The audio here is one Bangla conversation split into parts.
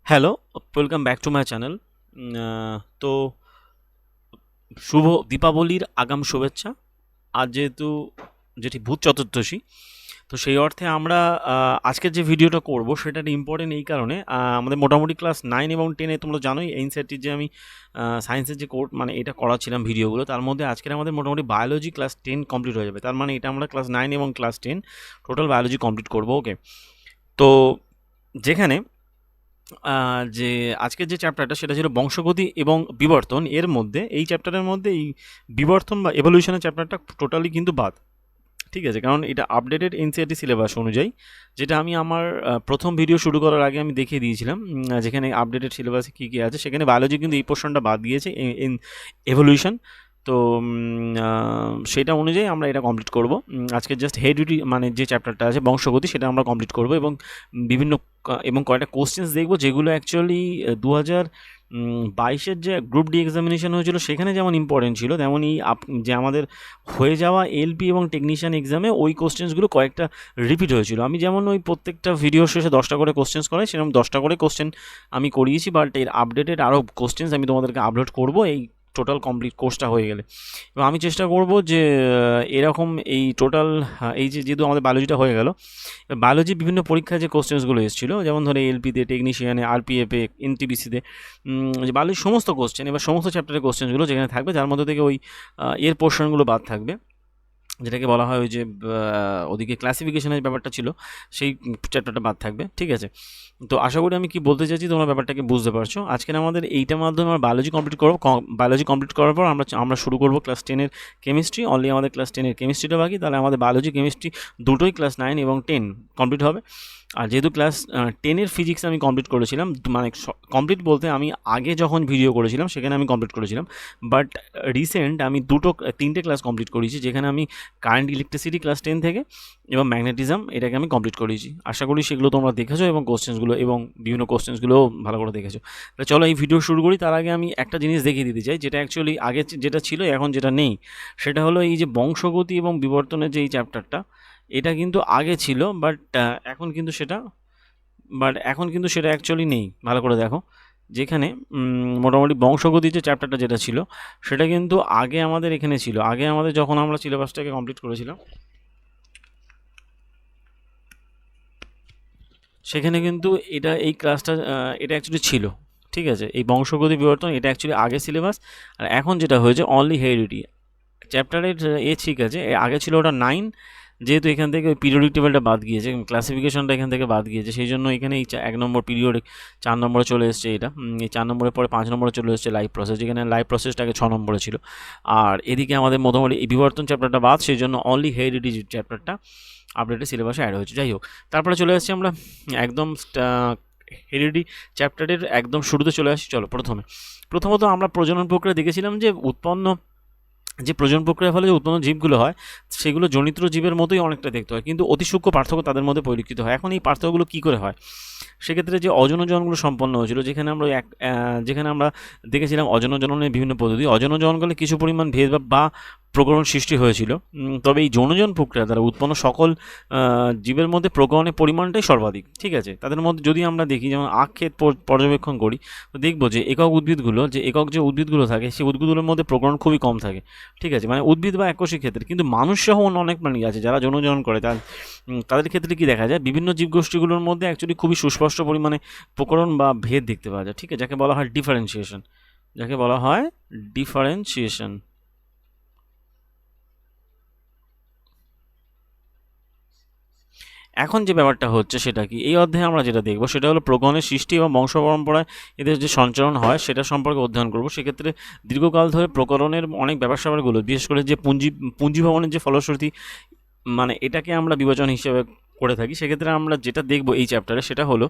Hello, welcome back to my channel. তো শুভ দীপাবলির আগাম শুভেচ্ছা। আজ যেহেতু যেটি ভূত চতুর্দশী, তো সেই অর্থে আমরা আজকের যে ভিডিওটা করব সেটা ইম্পর্টেন্ট এই কারণে, আমাদের মোটামুটি ক্লাস 9 এবং 10-এ তোমরা জানোই এনসিইআরটির যে আমি সায়েন্সের যে কোর্স মানে এটা করাচ্ছিলাম ভিডিওগুলো, তার মধ্যে আজকের আমাদের মোটামুটি বায়োলজি ক্লাস 10 কমপ্লিট হয়ে যাবে। তার মানে এটা আমরা ক্লাস 9 এবং ক্লাস 10 টোটাল বায়োলজি কমপ্লিট করব। ওকে, তো যেখানে যে আজকের যে চ্যাপ্টারটা সেটা ছিল বংশগতি এবং বিবর্তন। এর মধ্যে এই চ্যাপ্টারের মধ্যে এই বিবর্তন বা এভলিউশনের চ্যাপ্টারটা টোটালি কিন্তু বাদ। ঠিক আছে, কারণ এটা আপডেটেড এনসিইআরটি সিলেবাস অনুযায়ী, যেটা আমি আমার প্রথম ভিডিও শুরু করার আগে আমি দেখিয়ে দিয়েছিলাম, যেখানে আপডেটেড সিলেবাসে কী কী আছে সেখানে বায়োলজি কিন্তু এই পোর্শনটা বাদ দিয়েছে, এভলিউশন। তো সেটা অনুযায়ী আমরা এটা কমপ্লিট করব। আজকে জাস্ট হেরিডিটি মানে যে চ্যাপ্টারটা আছে বংশগতি, সেটা আমরা কমপ্লিট করব এবং বিভিন্ন এবং কয়েকটা কোশ্চেন্স দেখব যেগুলো অ্যাকচুয়ালি 2022-এর যে গ্রুপ ডি এক্সামিনেশন হয়েছিল সেখানে যেমন ইম্পর্টেন্ট ছিল, তেমনই যে আমাদের হয়ে যাওয়া এলপি এবং টেকনিশিয়ান এক্সামে ওই কোশ্চেন্সগুলো কয়েকটা রিপিট হয়েছিল। আমি যেমন ওই প্রত্যেকটা ভিডিওর শেষে 10টা করে কোশ্চেন্স করাই, সেরকম 10টা করে কোশ্চেন আমি করিয়েছি, বাট এর আপডেটেড আরও কোশ্চেন্স আমি তোমাদেরকে আপলোড করব এই টোটাল কমপ্লিট কোর্সটা হয়ে গেলে। এবং আমি চেষ্টা করব যে এরকম এই টোটাল এই যেহেতু আমাদের বায়োলজিটা হয়ে গেল, বায়োলজি বিভিন্ন পরীক্ষায় যে কোশ্চেন্সগুলো এসেছিলো, যেমন ধরে এলপিতে, টেকনিশিয়ানে, আরপিএফে, এনটিপিসিতে, যে বায়োলজির সমস্ত কোশ্চেন, এবার সমস্ত চ্যাপ্টারের কোশ্চেনগুলো যেখানে থাকবে, যার মধ্যে থেকে ওই এর পোর্শনগুলো বাদ থাকবে, যেটাকে বলা হয় ওই যে ওদিকে ক্লাসিফিকেশনের ব্যাপারটা ছিল, সেই চ্যাপ্টারটা বাদ থাকবে। ঠিক আছে, তো আশা করি আমি কি বলতে চাইছি তোমরা ব্যাপারটাকে বুঝতে পারছো। আজকের আমাদের এইটার মাধ্যমে আমরা বায়োলজি কমপ্লিট করবো। বায়োলজি কমপ্লিট করার পর আমরা শুরু করবো ক্লাস 10-এর কেমিস্ট্রি। অনলি আমাদের ক্লাস 10-এর কেমিস্ট্রিটা বাকি, তাহলে আমাদের বায়োলজি কেমিস্ট্রি দুটোই ক্লাস 9 এবং 10 কমপ্লিট হবে। আর যেহেতু ক্লাস 10-এর ফিজিক্স আমি কমপ্লিট করেছিলাম, মানে কমপ্লিট বলতে আমি আগে যখন ভিডিও করেছিলাম সেখানে আমি কমপ্লিট করেছিলাম, বাট রিসেন্ট আমি তিনটে ক্লাস কমপ্লিট করেছি, যেখানে আমি কারেন্ট ইলেকট্রিসিটি ক্লাস 10 থেকে এবং ম্যাগনেটিজম এটাকে আমি কমপ্লিট করেছি। আশা করি সেগুলো তোমরা দেখেছো এবং কোশ্চেন্সগুলো এবং বিভিন্ন কোশ্চেন্সগুলোও ভালো করে দেখেছো। তাহলে চলো এই ভিডিও শুরু করি। তার আগে আমি একটা জিনিস দেখিয়ে দিতে চাই, যেটা অ্যাকচুয়ালি আগে যেটা ছিল এখন যেটা নেই, সেটা হলো এই যে বংশগতি এবং বিবর্তনের যে এই চ্যাপ্টারটা, এটা কিন্তু আগে ছিল, এখন কিন্তু সেটা অ্যাকচুয়ালি নেই। ভালো করে দেখো, যেখানে মোটামুটি বংশগতি যে চ্যাপ্টারটা যেটা ছিল সেটা কিন্তু আগে আমাদের এখানে ছিল। আগে আমাদের যখন আমরা সিলেবাসটাকে কমপ্লিট করেছিলাম সেখানে কিন্তু এই ক্লাসটা এটা অ্যাকচুয়ালি ছিল। ঠিক আছে, এই বংশগতি বিবর্তন এটা অ্যাকচুয়ালি আগে সিলেবাস। আর এখন যেটা হয়েছে অনলি হেরিডিটি চ্যাপ্টারের ঠিক আছে, আগে ছিল ওটা 9, যেহেতু এখান থেকে ওই পিরিয়ডিক টেবিলটা বাদ গিয়েছে, ক্লাসিফিকেশনটা এখান থেকে বাদ গিয়েছে, সেই জন্য এখানে এই 1 নম্বর পিরিয়ডিক 4 নম্বরে চলে এসছে এটা। এই 4 নম্বরের পরে 5 নম্বরে চলে এসছে লাইভ প্রসেস, যেখানে লাইভ প্রসেসটা আগে 6 নম্বরে ছিল। আর এদিকে আমাদের মোটামুটি এই বিবর্তন চ্যাপ্টারটা বাদ, সেই জন্য অনলি হেরিডিটি চ্যাপ্টারটা আপডেটেড সিলেবাসে অ্যাড হয়েছে। যাই হোক, তারপরে চলে আসছি আমরা একদম হেরিডিটি চ্যাপ্টারের একদম শুরুতে চলে আসি। চলো প্রথমত আমরা প্রজনন প্রক্রিয়া দেখেছিলাম, যে প্রজনন প্রক্রিয়ার ফলে যে উৎপন্ন জীবগুলো হয় সেগুলো জনিত্র জীবের মতোই অনেকটা দেখতে হয়, কিন্তু অতি সূক্ষ্ম পার্থক্য তাদের মধ্যে পরিলক্ষিত হয়। এখন এই পার্থক্যগুলো কী করে হয়? সেক্ষেত্রে যে অজনজননগুলো সম্পন্ন হয়েছিল, যেখানে আমরা দেখেছিলাম অজনজননের বিভিন্ন পদ্ধতি, অজনজননকালে কিছু পরিমাণ ভেদ বা প্রকরণ সৃষ্টি হয়েছিল। তবে এই যৌনজন প্রক্রিয়া দ্বারা উৎপন্ন সকল জীবের মধ্যে প্রকরণের পরিমাণটাই সর্বাধিক। ঠিক আছে, তাদের মধ্যে যদি আমরা দেখি, যেমন আখ ক্ষেত পর্যবেক্ষণ করি, তো দেখবো যে একক যে উদ্ভিদগুলো থাকে সেই উদ্ভিদগুলোর মধ্যে প্রকরণ খুবই কম থাকে। ঠিক আছে, মানে উদ্ভিদ বা এককোষী ক্ষেত্রে, কিন্তু মানুষ সহ অনেক প্রাণী আছে যারা যৌনজনন করে, তাদের ক্ষেত্রে কি দেখা যায়, বিভিন্ন জীবগোষ্ঠীগুলোর মধ্যে অ্যাকচুয়ালি খুবই সুস্পষ্ট পরিমাণে প্রকরণ বা ভেদ দেখতে পাওয়া যায়। ঠিক আছে, যাকে বলা হয় ডিফারেন্সিয়েশন। এখন যে ব্যাপারটা হচ্ছে সেটা কি, এই অধ্যায়ে আমরা যেটা দেখবো সেটা হলো প্রকরণের সৃষ্টি এবং বংশ পরম্পরায় এদের যে সঞ্চালন হয় সেটা সম্পর্কে অধ্যয়ন করব। সেক্ষেত্রে দীর্ঘকাল ধরে প্রকরণের অনেক ব্যাপার স্যাপারগুলো, বিশেষ করে যে পুঞ্জীভবনের যে ফলশ্রুতি, মানে এটাকে আমরা বিবেচনা হিসেবে করে থাকি। সেক্ষেত্রে আমরা যেটা দেখবো এই চ্যাপ্টারে সেটা হলো,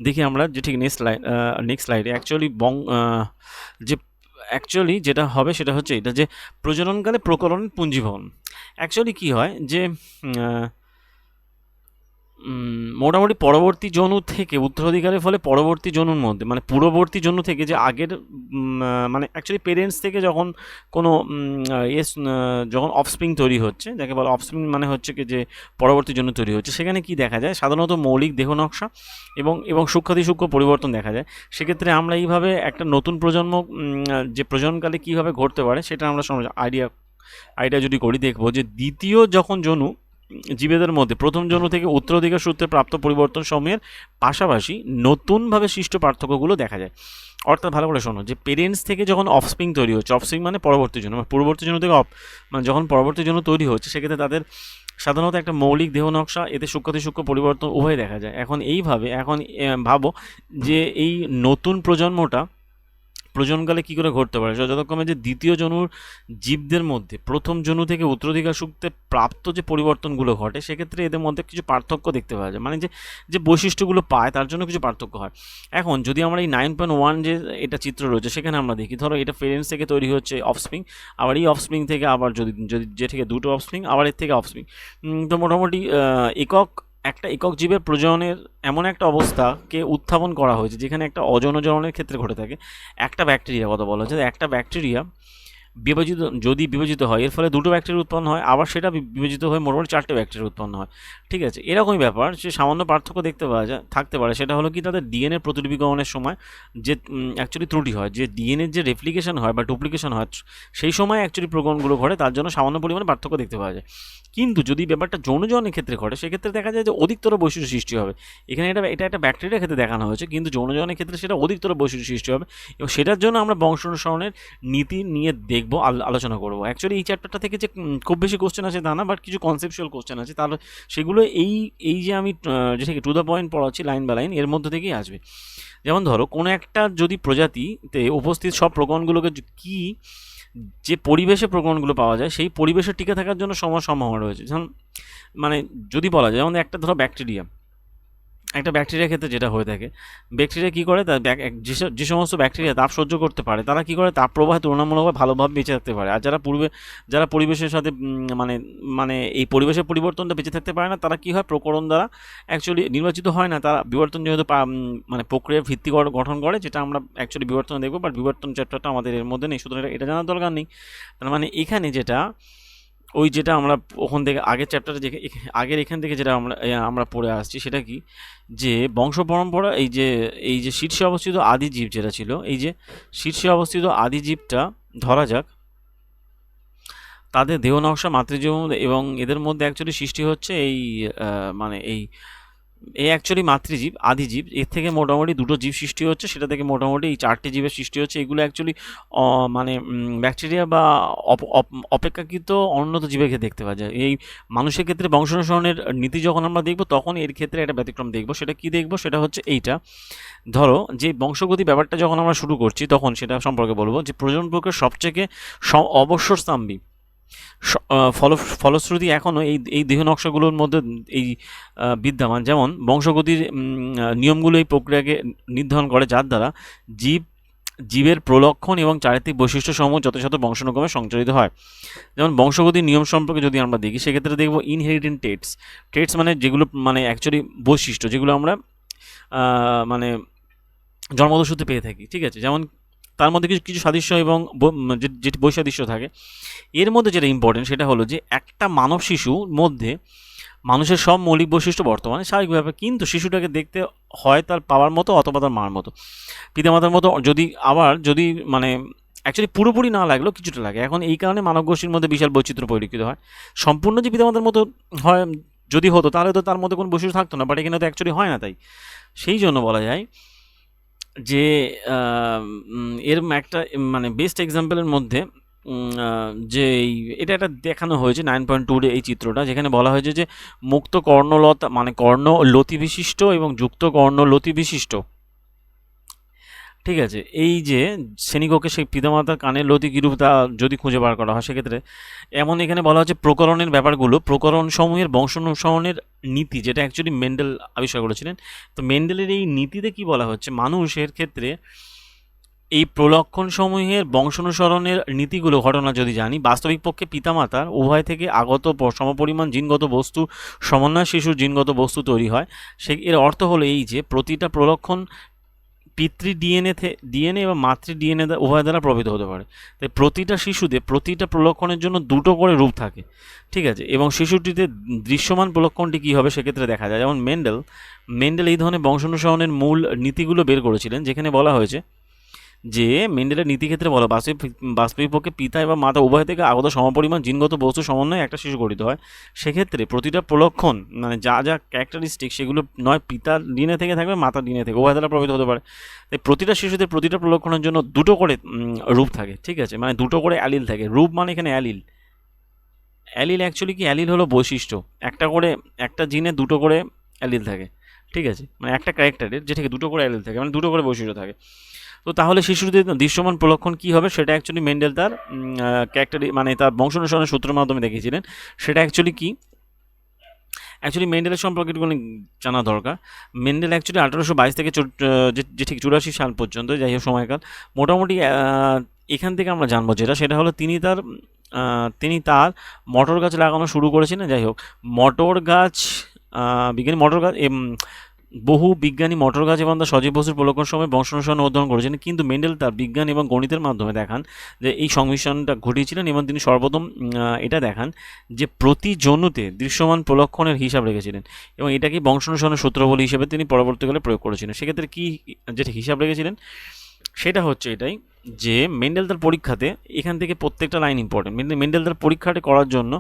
দেখি আমরা যে ঠিক নেক্সট স্লাইডে অ্যাকচুয়ালি যেটা হবে সেটা হচ্ছে এটা, যে প্রজননকালে প্রকরণের পুঞ্জীভবন। অ্যাকচুয়ালি কী হয় যে মোটামুটি পরবর্তী জনু থেকে উত্তরাধিকারের ফলে পরবর্তী জনুর মধ্যে, মানে পূর্ববর্তী জনু থেকে যে আগের মানে অ্যাকচুয়ালি পেরেন্টস থেকে যখন কোনো যখন অফস্প্রিং তৈরি হচ্ছে, যাকে বলে অফস্প্রিং মানে হচ্ছে কি যে পরবর্তী জনু তৈরি হচ্ছে, সেখানে কি দেখা যায় সাধারণত মৌলিক দেহ নকশা এবং সূক্ষ্মাতিসূক্ষ্ম পরিবর্তন দেখা যায়। সেক্ষেত্রে আমরা এইভাবে একটা নতুন প্রজন্ম যে প্রজননকালে কীভাবে ঘটতে পারে সেটা আমরা আইডিয়া যদি করি, দেখব যে দ্বিতীয় যখন জনু জীবেদের মধ্যে প্রথম জনু থেকে উত্তরাধিকার সূত্রে প্রাপ্ত পরিবর্তন সমূহের পাশাপাশি নতুনভাবে সৃষ্ট পার্থক্যগুলো দেখা যায়। অর্থাৎ ভালো করে শোনো, যে পেরেন্টস থেকে যখন অফস্প্রিং তৈরি হচ্ছে, অফস্প্রিং মানে পরবর্তী জনু, মানে পূর্ববর্তী জনু থেকে মানে যখন পরবর্তী জনু তৈরি হচ্ছে, সেক্ষেত্রে তাদের সাধারণত একটা মৌলিক দেহ নকশা, এতে সূক্ষ্মাতিসূক্ষ্ম পরিবর্তন উভয় দেখা যায়। এখন ভাবো যে এই নতুন প্রজননকালে কী করে ঘটতে পারে, যথাক্রমে যে দ্বিতীয় জনুর জীবদের মধ্যে প্রথম জনু থেকে উত্তরাধিকার সূত্রে প্রাপ্ত যে পরিবর্তনগুলো ঘটে, সেক্ষেত্রে এদের মধ্যে কিছু পার্থক্য দেখতে পাওয়া যায়, মানে যে বৈশিষ্ট্যগুলো পায় তার জন্য কিছু পার্থক্য হয়। এখন যদি আমরা এই 9.1 যে এটা চিত্র রয়েছে, সেখানে আমরা দেখি, ধরো এটা পেরেন্টস থেকে তৈরি হচ্ছে অফস্প্রিং, আবার এই অফস্প্রিং থেকে আবার যদি যে থেকে দুটো অফস্প্রিং, আবার এর থেকে অফস্প্রিং, তো মোটামুটি একটা একক জীবের প্রজননের এমন একটা অবস্থাকে উত্থাপন করা হয়েছে যেখানে একটা অযৌনজননের ক্ষেত্রে ঘটে থাকে। একটা ব্যাকটেরিয়া কথা বলা হচ্ছে, একটা ব্যাকটেরিয়া বিভাজিত হয়, এর ফলে দুটো ব্যাকটেরিয়া উৎপন্ন হয়, আবার সেটা বিভাজিত হয়ে মোটামুটি 4টে ব্যাকটেরিয়া উৎপন্ন হয়। ঠিক আছে, এরকমই ব্যাপার, সে সামান্য পার্থক্য থাকতে পারে, সেটা হলো কি তাদের ডিএনএ প্রতিলিপিকরণের সময় যে অ্যাকচুয়ালি ত্রুটি হয়, যে ডিএনএ যে রেপ্লিকেশন হয় বা ডুপ্লিকেশন হয়, সেই সময় অ্যাকচুয়ালি প্রকরণগুলো ঘটে, তার জন্য সামান্য পরিমাণে পার্থক্য দেখতে পাওয়া যায়। কিন্তু যদি ব্যাপারটা যৌনজনের ক্ষেত্রে ঘটে, সেক্ষেত্রে দেখা যায় যে অধিকতর বৈশিষ্ট্য সৃষ্টি হবে। এখানে এটা একটা ব্যাকটেরিয়ার ক্ষেত্রে দেখানো হয়েছে, কিন্তু যৌনজনের ক্ষেত্রে সেটা অধিকতর বৈশিষ্ট্য সৃষ্টি হবে, এবং সেটার জন্য আমরা বংশানুসরণের নীতি নিয়ে দেখব, আলোচনা করবো। অ্যাকচুয়ালি এই চ্যাপ্টারটা থেকে যে খুব বেশি কোশ্চেন আছে তা না, বাট কিছু কনসেপচুয়াল কোশ্চেন আছে, তাহলে সেগুলো এই যে আমি যেটাকে টু দ্য পয়েন্ট পড়াচ্ছি লাইন বাই লাইন, এর মধ্যে থেকেই আসবে। যেমন ধরো, কোনো একটা যদি প্রজাতিতে উপস্থিত সব প্রকরণগুলোকে যে পরিবেশে প্রকরণগুলো পাওয়া যায়, সেই পরিবেশে টিকে থাকার জন্য সম্ভাবনা রয়েছে। যেমন মানে যদি বলা যায়, যেমন একটা ধরো একটা ব্যাকটেরিয়ার ক্ষেত্রে যেটা হয়ে থাকে, ব্যাকটেরিয়া কী করে, তার যে সমস্ত ব্যাকটেরিয়া তাপ সহ্য করতে পারে, তারা কী করে, তাপ প্রবাহে তুলনামূলকভাবে ভালোভাবে বেঁচে থাকতে পারে। আর যারা পরিবেশের সাথে মানে এই পরিবেশের পরিবর্তনটা বেঁচে থাকতে পারে না, তারা কী হয়, প্রকরণ দ্বারা অ্যাকচুয়ালি নির্বাচিত হয় না, তারা বিবর্তন যেহেতু মানে প্রক্রিয়ার ভিত্তি গঠন করে, যেটা আমরা অ্যাকচুয়ালি বিবর্তন দেখবো, বাট বিবর্তন চ্যাপ্টারটা আমাদের এর মধ্যে নেই, সুতরাং এটা জানার দরকার নেই। তার মানে এখানে যেটা আমরা ওখান থেকে আগের চ্যাপ্টারে এখান থেকে যেটা আমরা পড়ে আসছি, সেটা কি, যে বংশ পরম্পরা, এই যে শীর্ষে অবস্থিত আদি জীব যেটা ছিল, এই যে শীর্ষে অবস্থিত আদি জীবটা ধরা যাক, তাদের দেহ নকশা মাতৃজীব এবং এদের মধ্যে অ্যাকচুয়ালি সৃষ্টি হচ্ছে মানে এই অ্যাকচুয়ালি মাতৃজীব আদিজীব, এর থেকে মোটামুটি দুটো জীব সৃষ্টি হচ্ছে, সেটা থেকে মোটামুটি এই 4টে জীবের সৃষ্টি হচ্ছে। এগুলো অ্যাকচুয়ালি মানে ব্যাকটেরিয়া বা অপেক্ষাকৃত উন্নত জীবের ক্ষেত্রে দেখতে পাওয়া যায়। এই মানুষের ক্ষেত্রে বংশানুসরণের নীতি যখন আমরা দেখব, তখন এর ক্ষেত্রে একটা ব্যতিক্রম দেখব। সেটা কি দেখব, সেটা হচ্ছে এইটা। ধরো, যে বংশগতি ব্যাপারটা যখন আমরা শুরু করছি, তখন সেটা সম্পর্কে বলবো, যে প্রজনন প্রক্রিয়ার সবচেয়ে অবসরস্তম্ভী ফলশ্রুতি এখনও এই দেহ নকশাগুলোর মধ্যে বিদ্যমান। যেমন বংশগতির নিয়মগুলো এই প্রক্রিয়াকে নির্ধারণ করে, যার দ্বারা জীবের প্রলক্ষণ এবং চারিত্রিক বৈশিষ্ট্যসমূহ যথাযথ বংশানুক্রমে সঞ্চালিত হয়। যেমন বংশগতির নিয়ম সম্পর্কে যদি আমরা দেখি, সেক্ষেত্রে দেখবো ইনহেরিটেন্ট ট্রেটস মানে যেগুলো মানে অ্যাকচুয়ালি বৈশিষ্ট্য, যেগুলো আমরা মানে জন্মগত সূত্রে পেয়ে থাকি। ঠিক আছে, যেমন তার মধ্যে কিছু সাদৃশ্য এবং যেটি বৈসাদৃশ্য থাকে। এর মধ্যে যেটা ইম্পর্টেন্ট, সেটা হলো যে একটা মানব শিশুর মধ্যে মানুষের সব মৌলিক বৈশিষ্ট্য বর্তমানে স্বাভাবিকভাবে, কিন্তু শিশুটাকে দেখতে হয় তার বাবার মতো অথবা তার মার মতো, পিতামাতার মতো, যদি মানে অ্যাকচুয়ালি পুরোপুরি না লাগলেও কিছুটা লাগে। এখন এই কারণে মানব গোষ্ঠীর মধ্যে বিশাল বৈচিত্র্য পরিলক্ষিত হয়। সম্পূর্ণ যে পিতামাতার মতো হয় যদি হতো, তাহলে তো তার মধ্যে কোনো বৈশিষ্ট্য থাকতো না, বাট এখানে তো অ্যাকচুয়ালি হয় না। তাই সেই জন্য বলা যায় যে এর একটা মানে বেস্ট এক্সাম্পলের মধ্যে যে এটা দেখানো হয়েছে 9.2 এই চিত্রটা, যেখানে বলা হয়েছে যে মুক্ত কর্ণলতা মানে কর্ণলতি বিশিষ্ট এবং যুক্ত কর্ণলতি বিশিষ্ট। ঠিক আছে, এই যে শ্রেণীকক্ষে সেই পিতামাতার কানের লতি কিরূপ তা যদি খুঁজে বার করা হয়, সেক্ষেত্রে এখানে বলা হচ্ছে প্রকরণের ব্যাপারগুলো, প্রকরণ সমূহের বংশানুসরণের নীতি, যেটা অ্যাকচুয়ালি মেন্ডেল আবিষ্কার করেছিলেন। তো মেন্ডেলের এই নীতিতে কি বলা হচ্ছে, মানুষের ক্ষেত্রে এই প্রলক্ষণসমূহের বংশানুসরণের নীতিগুলো ঘটনা যদি জানি, বাস্তবিক পক্ষে পিতামাতার উভয় থেকে আগত সমপরিমাণ জিনগত বস্তু সমন্বয়ে শিশুর জিনগত বস্তু তৈরি হয়। এর অর্থ হলো এই যে প্রতিটা প্রলক্ষণ পিতৃ ডিএনএ এবং মাতৃ ডিএনএ উভয় দ্বারা প্রভাবিত হতে পারে। তাই প্রতিটা শিশুদের প্রতিটা প্রলক্ষণের জন্য দুটো করে রূপ থাকে, ঠিক আছে। এবং শিশুটিতে দৃশ্যমান প্রলক্ষণটি কী হবে সেক্ষেত্রে দেখা যায়, যেমন মেন্ডেল এই ধরনের বংশানুসরণের মূল নীতিগুলো বের করেছিলেন, যেখানে বলা হয়েছে যে মেন্ডেলের নীতিক্ষেত্রে বলা বাস্তবিক পক্ষে পিতা এবং মাতা উভয় থেকে আগত সমপরিমাণ জিনগত বস্তু সমন্বয়ে একটা শিশু গঠিত হয়। সেক্ষেত্রে প্রতিটা প্রলক্ষণ মানে যা যা ক্যারেক্টারিস্টিক সেগুলো নয় পিতার ডিএনএ থেকে থাকবে, মাতার ডিএনএ থেকে উভয় দ্বারা প্রভাবিত হতে পারে। তাই প্রতিটা শিশুদের প্রতিটা প্রলক্ষণের জন্য দুটো করে রূপ থাকে, ঠিক আছে, মানে দুটো করে অ্যালিল থাকে। রূপ মানে এখানে অ্যালিল অ্যাকচুয়ালি কি, অ্যালিল হলো বৈশিষ্ট্য, একটা জিনে দুটো করে অ্যালিল থাকে, ঠিক আছে, মানে একটা ক্যারেক্টারের যে থেকে দুটো করে অ্যালিল থাকে, মানে দুটো করে বৈশিষ্ট্য থাকে। তো তাহলে শিশুদের দৃশ্যমান প্রলক্ষণ কী হবে সেটা অ্যাকচুয়ালি মেন্ডেল তার ক্যারেক্টারি মানে তার বংশানুসরণের সূত্রের মাধ্যমে দেখিয়েছিলেন। সেটা অ্যাকচুয়ালি কি, অ্যাকচুয়ালি মেন্ডেলের সম্পর্কে একটুখানি জানা দরকার। মেন্ডেল অ্যাকচুয়ালি 1822 থেকে যে ঠিক 84 সাল পর্যন্ত, যাই হোক সময়কাল, মোটামুটি এখান থেকে আমরা জানবো সেটা হলো তিনি তার মটর গাছ লাগানো শুরু করেছিলেন। যাই হোক, মটর গাছ বহু বিজ্ঞানী মটর গাছ এবং তার সজীব বস্তুর প্রলক্ষণ সময় বংশানুসরণ অধ্যয়ন করেছেন, কিন্তু মেন্ডেল তার বিজ্ঞান এবং গণিতের মাধ্যমে দেখান যে এই সংমিশ্রণটা ঘটিয়েছিলেন, এবং তিনি সর্বপ্রথম এটা দেখান যে প্রতি জনুতে দৃশ্যমান প্রলক্ষণের হিসাব রেখেছিলেন, এবং এটাকে বংশানুসরণের সূত্রাবলী হিসেবে তিনি পরবর্তীকালে প্রয়োগ করেছিলেন। সেক্ষেত্রে কী যেটা হিসাব রেখেছিলেন সেটা হচ্ছে এটাই যে মেন্ডেল তার পরীক্ষাতে, এখান থেকে প্রত্যেকটা লাইন ইম্পর্টেন্ট, মেন্ডেল তার পরীক্ষাটা করার জন্য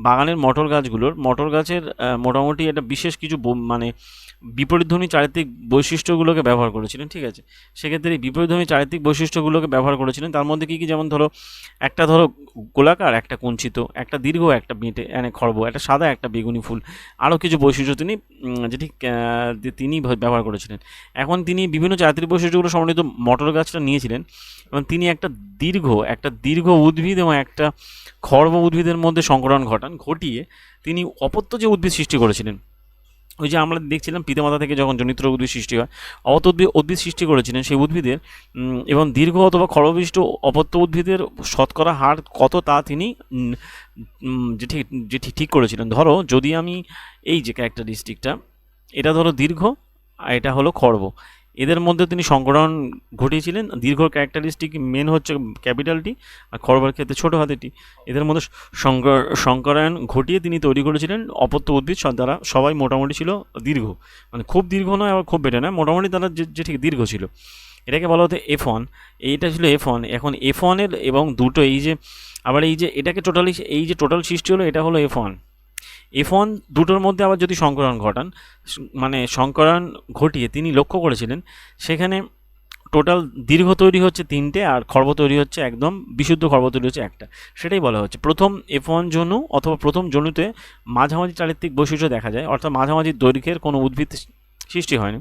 বাগানের মটর গাছের মোটামুটি একটা বিশেষ কিছু মানে বিপরীতধ্বনি চারিত্রিক বৈশিষ্ট্যগুলোকে ব্যবহার করেছিলেন, ঠিক আছে। সেক্ষেত্রে এই বিপরীতধ্বনি চারিত্রিক বৈশিষ্ট্যগুলোকে ব্যবহার করেছিলেন। তার মধ্যে কী কী, যেমন একটা গোলাকার, একটা কুঞ্চিত, একটা দীর্ঘ, একটা বেঁটে খর্ব, একটা সাদা, একটা বেগুনি ফুল, আরও কিছু বৈশিষ্ট্য তিনি ব্যবহার করেছিলেন। এখন তিনি বিভিন্ন চারিত্রিক বৈশিষ্ট্যগুলো সমন্বিত মটর গাছটা নিয়েছিলেন, এবং তিনি একটা দীর্ঘ উদ্ভিদ এবং একটা খর্ব উদ্ভিদের মধ্যে সংকরণ ঘটিয়ে তিনি অপত্য যে উদ্ভিদ সৃষ্টি করেছিলেন, ওই যে আমরা দেখছিলাম পিতামাতা থেকে যখন জনিত্র উদ্ভিদ সৃষ্টি হয়, উদ্ভিদ সৃষ্টি করেছিলেন সেই উদ্ভিদের এবং দীর্ঘ অথবা খড়বিষ্ট অপত্য উদ্ভিদের শতকরা হার কত তা তিনি ঠিক করেছিলেন। ধরো যদি আমি এই যে ক্যারেক্টারিস্টিকটা, এটা ধরো দীর্ঘ আর এটা হলো খর্ব, এদের মধ্যে তিনি সংকরণ ঘটিয়েছিলেন। দীর্ঘ ক্যারেক্টারিস্টিক মেন হচ্ছে ক্যাপিটালটি, আর খর্বের ক্ষেত্রে ছোটো হাতেরটি। এদের মধ্যে সংকরায়ন ঘটিয়ে তিনি তৈরি করেছিলেন অপত্য উদ্ভিদ, দ্বারা সবাই মোটামুটি ছিল দীর্ঘ, মানে খুব দীর্ঘ নয় আবার খুব বেটে নয়, মোটামুটি তারা যে ঠিক দীর্ঘ ছিল। এটাকে বলা হতো F1, এইটা ছিল F1। এখন F1-এর এবং দুটো এই যে আবার এই যে এটাকে টোটালি এই যে টোটাল সৃষ্টি হলো এটা হলো F1 দুটোর মধ্যে আবার যদি সংকরণ সংকরণ ঘটিয়ে তিনি লক্ষ্য করেছিলেন সেখানে টোটাল দীর্ঘ তৈরি হচ্ছে 3টে আর খর্ব তৈরি হচ্ছে একদম বিশুদ্ধ খর্ব তৈরি হচ্ছে একটা। সেটাই বলা হচ্ছে প্রথম F1 জনু অথবা প্রথম জনুতে মাঝামাঝি চারিত্রিক বৈশিষ্ট্য দেখা যায়, অর্থাৎ মাঝামাঝি দৈর্ঘ্যের কোনো উদ্ভিদ সৃষ্টি হয়নি।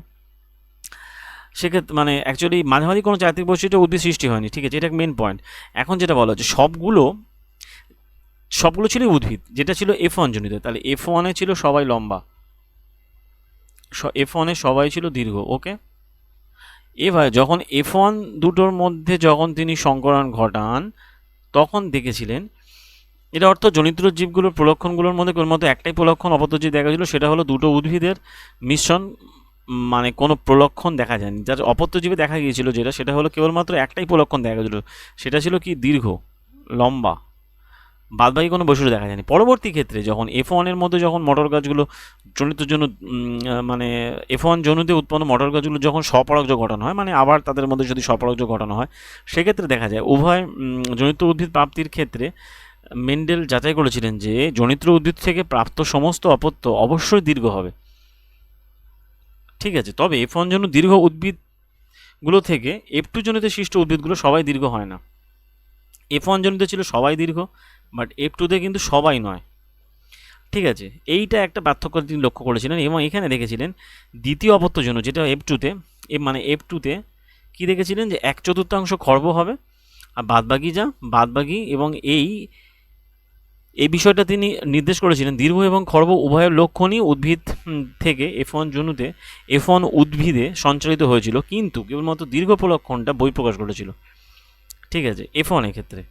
সেক্ষেত্রে অ্যাকচুয়ালি মাঝামাঝি কোনো চারিত্রিক বৈশিষ্ট্য উদ্ভিদ সৃষ্টি হয়নি, ঠিক আছে, এটা মেন পয়েন্ট। এখন যেটা বলা হচ্ছে সবগুলো ছিল উদ্ভিদ, যেটা ছিল F1 জনিত। তাহলে F1-এ ছিল সবাই লম্বা, F1-এ সবাই ছিল দীর্ঘ, ওকে। এবার যখন F1 দুটোর মধ্যে যখন তিনি সংকরণ ঘটান তখন দেখেছিলেন, এটা অর্থ জনিত্র জীবগুলোর প্রলক্ষণগুলোর মধ্যে কেবলমাত্র একটাই প্রলক্ষণ অপত্য জীব দেখা গেল, সেটা হলো দুটো উদ্ভিদের মিশ্রণ, কোনো প্রলক্ষণ দেখা যায়নি। যার অপত্য জীবে দেখা গিয়েছিল সেটা হলো কেবলমাত্র একটাই প্রলক্ষণ দেখা গেল, সেটা ছিল কি দীর্ঘ লম্বা, বাদবাকি কোনো বৈশিষ্ট্য দেখা যায়নি। পরবর্তী ক্ষেত্রে যখন F1-এর মধ্যে যখন মটর গাছগুলো F1 জনুতে উৎপন্ন মটর গাছগুলো যখন স্বপরাগজ ঘটানো হয়, আবার তাদের মধ্যে যদি স্বপরাগজ ঘটানো হয়, সেক্ষেত্রে দেখা যায় উভয় জনিত উদ্ভিদ প্রাপ্তির ক্ষেত্রে মেন্ডেল যাচাই করেছিলেন যে জনিত্র উদ্ভিদ থেকে প্রাপ্ত সমস্ত অপত্য অবশ্যই দীর্ঘ হবে, ঠিক আছে। তবে F1 জনু দীর্ঘ উদ্ভিদগুলো থেকে F2 জনিতে সৃষ্ট উদ্ভিদগুলো সবাই দীর্ঘ হয় না। F1 জনিতে ছিল সবাই দীর্ঘ, বাট F2-তে কিন্তু সবাই নয়, ঠিক আছে। এইটা একটা পার্থক্য তিনি লক্ষ্য করেছিলেন, এবং এখানে দেখেছিলেন দ্বিতীয় অপত্য জনু যেটা F2-তে কি দেখেছিলেন যে 1/4 খর্ব হবে, আর বাদবাকি এবং এই এই বিষয়টা তিনি নির্দেশ করেছিলেন দীর্ঘ এবং খর্ব উভয়ের লক্ষণই উদ্ভিদ থেকে F1 জনুতে F1 উদ্ভিদে সঞ্চালিত হয়েছিল, কিন্তু কেবলমাত্র দীর্ঘ প্রলক্ষণটা বহিঃপ্রকাশ ঘটেছিল। ঠিক আছে, F1 এর ক্ষেত্রে,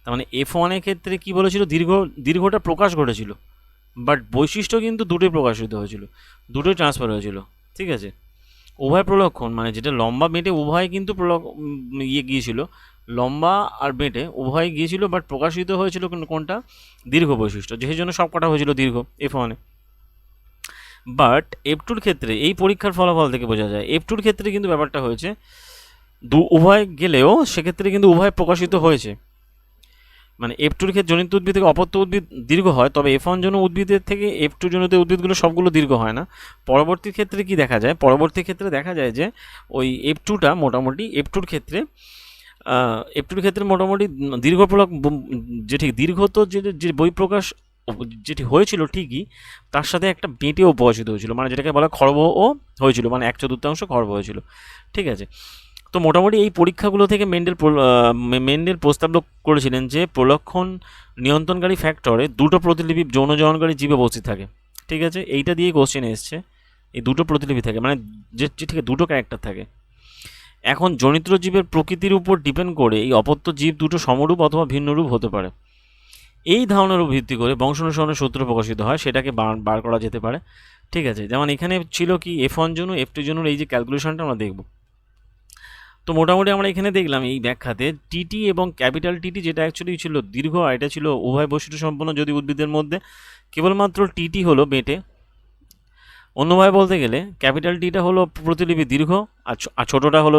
তার মানে F1 এর ক্ষেত্রে কি বলেছিল, দীর্ঘটা প্রকাশ ঘটেছিল, বাট বৈশিষ্ট্য কিন্তু দুটোই প্রকাশিত হয়েছিল, দুটোই ট্রান্সফার হয়েছিল। ঠিক আছে, উভয় প্রলক্ষণ মানে যেটা লম্বা বেঁটে উভয় কিন্তু গিয়েছিল, লম্বা আর বেঁটে উভয় গিয়েছিল, বাট প্রকাশিত হয়েছিল কোনটা, দীর্ঘ বৈশিষ্ট্য, যে জন্য সব কটা হয়েছিল দীর্ঘ F1 এ। বাট F2 ক্ষেত্রে এই পরীক্ষার ফলাফল থেকে বোঝা যায় F2 ক্ষেত্রে কিন্তু ব্যাপারটা হয়েছে উভয় গেলেও সেক্ষেত্রে কিন্তু উভয় প্রকাশিত হয়েছে। মানে F2 ক্ষেত্রে জনিত উদ্ভিদ থেকে অপত্য উদ্ভিদ দীর্ঘ হয়, তবে F1 জন্য উদ্ভিদের থেকে F2 জনিত উদ্ভিদগুলো সবগুলো দীর্ঘ হয় না। পরবর্তী ক্ষেত্রে কি দেখা যায়, পরবর্তী ক্ষেত্রে দেখা যায় যে ওই F2টা মোটামুটি F2 ক্ষেত্রে মোটামুটি দীর্ঘ যেটি দীর্ঘ তো যে বহিঃপ্রকাশ যেটি হয়েছিল ঠিকই, তার সাথে একটা বেঁটেও প্রকাশিত হয়েছিল, মানে যেটাকে বলা খর্বও হয়েছিল, মানে 1/4 খর্ব হয়েছিল। ঠিক আছে, তো মোটামুটি এই পরীক্ষাগুলো থেকে মেন্ডেল প্রস্তাব করেছিলেন যে প্রলক্ষণ নিয়ন্ত্রণকারী ফ্যাক্টরে দুটো প্রতিলিপি যৌনজননকারী জীবে উপস্থিত থাকে। ঠিক আছে, এইটা দিয়ে কোশ্চেন এসছে, এই দুটো প্রতিলিপি থাকে, মানে যে ঠিক দুটো ক্যারেক্টার থাকে। এখন জনিত্র জীবের প্রকৃতির উপর ডিপেন্ড করে এই অপত্য জীব দুটো সমরূপ অথবা ভিন্নরূপ হতে পারে। এই ধারণার উপর ভিত্তি করে বংশানুসরণের সূত্র প্রকাশিত হয়, সেটাকে বার করা যেতে পারে। ঠিক আছে, যেমন এখানে ছিল কি F1 জনু F2 জনুর এই যে ক্যালকুলেশনটা আমরা দেখব। তো মোটামুটি আমরা এখানে দেখলাম এই ব্যাখ্যাতে টিটি এবং ক্যাপিটাল টিটি যেটা অ্যাকচুয়ালি ছিল দীর্ঘ, আর এটা ছিল উভয় বৈশিষ্ট্য সম্পন্ন যদি উদ্ভিদের মধ্যে কেবলমাত্র টিটি হলো বেঁটে। অন্যভাবে বলতে গেলে ক্যাপিটাল টিটা হলো প্রতিলিপি দীর্ঘ, আর ছোটোটা হলো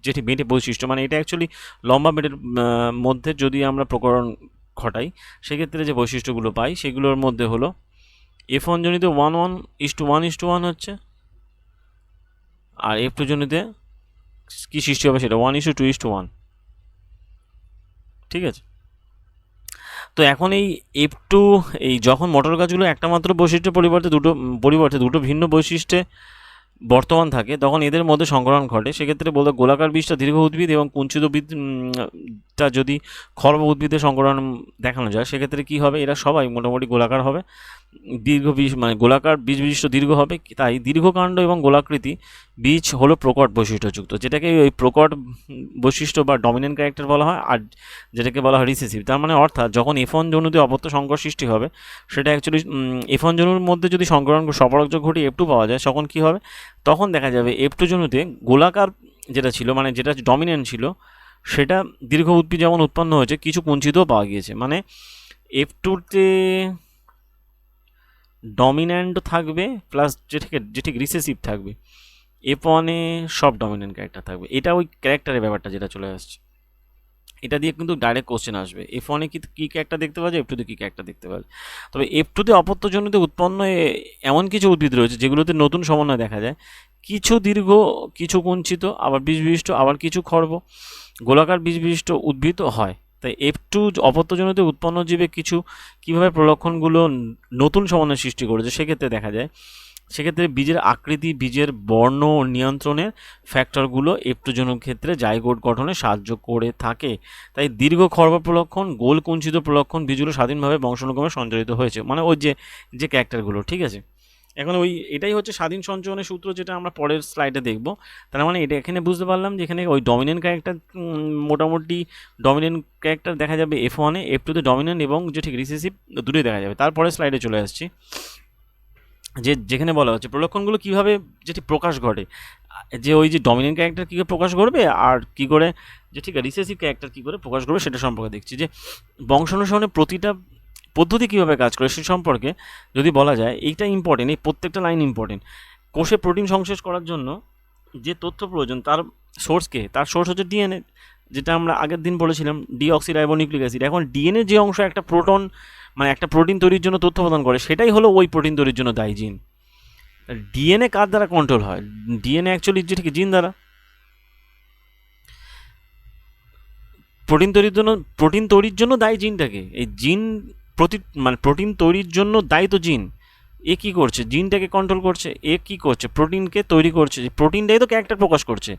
যেটি বেঁটে বৈশিষ্ট্য, মানে এটা অ্যাকচুয়ালি লম্বা বেঁটের মধ্যে যদি আমরা প্রকরণ ঘটাই সেক্ষেত্রে যে বৈশিষ্ট্যগুলো পাই সেগুলোর মধ্যে হলো F1 জনিত 1:1:1 হচ্ছে, আর F2 জনিতে কি সৃষ্টি হবে সেটা 1:2:1। ঠিক আছে, তো এখন এই F2 এই যখন মটর গাছগুলো একটা মাত্র বৈশিষ্ট্যের পরিবর্তে দুটো ভিন্ন বৈশিষ্ট্যে বর্তমান থাকে, তখন এদের মধ্যে সংকরণ ঘটে। সেক্ষেত্রে বলতে গোলাকার বীজটা দীর্ঘ উদ্ভিদ এবং কুঞ্চিত বীজটা যদি খর্ব উদ্ভিদের সংকরণ দেখানো যায় সেক্ষেত্রে কি হবে, এরা সবাই মোটামুটি গোলাকার হবে, দীর্ঘ বীজ মানে গোলাকার বীজ বিশিষ্ট দীর্ঘ হবে। তাই দীর্ঘকাণ্ড এবং গোলাকৃতি বীজ হলো প্রকট বৈশিষ্ট্যযুক্ত, যেটাকে ওই প্রকট বৈশিষ্ট্য বা ডমিনেন্ট ক্যারেক্টার বলা হয়, আর যেটাকে বলা হয় রিসেসিভ। তার মানে অর্থাৎ যখন F1 জনুতে অপত্য সংকর সৃষ্টি হবে, সেটা অ্যাকচুয়ালি F1 জনুর মধ্যে যদি সংকরণ সপরাগযোগ ঘটিয়ে F2 পাওয়া যায়, তখন কি হবে, তখন দেখা যাবে F2 জনুতে গোলাকার যেটা ছিল, মানে যেটা ডমিনেন্ট ছিল, সেটা দীর্ঘ উদ্ভিদ যেমন উৎপন্ন হয়েছে, কিছু কুঞ্চিতও পাওয়া গিয়েছে। মানে F2তে ডমিন্যান্ট থাকবে প্লাস যে ঠিক রিসেসিভ থাকবে, F1-এ সব ডমিন্যান্ট ক্যারেক্টার থাকবে। এটা ওই ক্যারেক্টারের ব্যাপারটা যেটা চলে আসছে, এটা দিয়ে কিন্তু ডাইরেক্ট কোশ্চেন আসবে, F1-এ কী ক্যারেক্টার দেখতে পাওয়া যায়, F2-তে কী ক্যারেক্টার দেখতে পাওয়া যায়। তবে F2-তে অপত্যজনিত উৎপন্ন এমন কিছু উদ্ভিদ রয়েছে যেগুলোতে নতুন সমন্বয় দেখা যায়, কিছু দীর্ঘ, কিছু কুঞ্চিত, আবার বীজ বিশিষ্ট, আবার কিছু খর্ব গোলাকার বীজ বিশিষ্ট উদ্ভিদ হয়। তাই F2 অপত্যজনিত উৎপন্ন জীবে কীভাবে প্রলক্ষণগুলো নতুন সমন্বয় সৃষ্টি করেছে সেক্ষেত্রে দেখা যায়। সেক্ষেত্রে বীজের আকৃতি, বীজের বর্ণ নিয়ন্ত্রণের ফ্যাক্টরগুলো F2 জনুর ক্ষেত্রে জাইগোট গঠনে সাহায্য করে থাকে। তাই দীর্ঘ খর্ব প্রলক্ষণ, গোল কুঞ্চিত প্রলক্ষণ বীজগুলো স্বাধীনভাবে বংশানুক্রমে সঞ্চালিত হয়েছে, মানে ওই যে ক্যারেক্টারগুলো। ঠিক আছে, এখন এটাই হচ্ছে স্বাধীন সঞ্চয়নের সূত্র, যেটা আমরা পরের স্লাইডে দেখব। তার মানে এটা এখানে বুঝতে পারলাম যে এখানে ওই ডমিনেন্ট ক্যারেক্টার, মোটামুটি ডমিনেন্ট ক্যারেক্টার দেখা যাবে F1-এ, F2-তে ডমিনেন্ট এবং যে ঠিক রিসেসিভ দুটোই দেখা যাবে। তারপরে স্লাইডে চলে আসছি, যেখানে বলা হচ্ছে প্রলক্ষণগুলো কীভাবে যেটি প্রকাশ ঘটে, যে ওই যে ডমিনেন্ট ক্যারেক্টার কী করে প্রকাশ করবে আর কী করে যে ঠিক রিসেসিভ ক্যারেক্টার কী করে প্রকাশ করবে সেটা সম্পর্কে দেখছি। যে বংশানুসরণের প্রতিটা পদ্ধতি কীভাবে কাজ করে সে সম্পর্কে যদি বলা যায়, এইটা ইম্পর্টেন্ট, এই প্রত্যেকটা লাইন ইম্পর্টেন্ট। কোষে প্রোটিন সংশ্লেষ করার জন্য যে তথ্য প্রয়োজন তার সোর্স হচ্ছে ডিএনএ, যেটা আমরা আগের দিন বলেছিলাম ডিঅক্সিরাইবোনিউক্লিক অ্যাসিড। এখন ডিএনএ যে অংশ একটা প্রোটিন তৈরির জন্য তথ্য প্রদান করে, সেটাই হলো ওই প্রোটিন তৈরির জন্য দায়ী জিন। ডিএনএ কার দ্বারা কন্ট্রোল হয়, ডিএনএ অ্যাকচুয়ালি যে ঠিক জিন দ্বারা। প্রোটিন তৈরির জন্য দায়ী জিনটাকে, এই জিন প্রোটিন তৈরির জন্য দায়ী তো জিন। এ কী করছে, জিনটাকে কন্ট্রোল করছে, এ কী করছে, প্রোটিনকে তৈরি করছে। প্রোটিনটাই তো ক্যারেক্টার প্রকাশ করছে,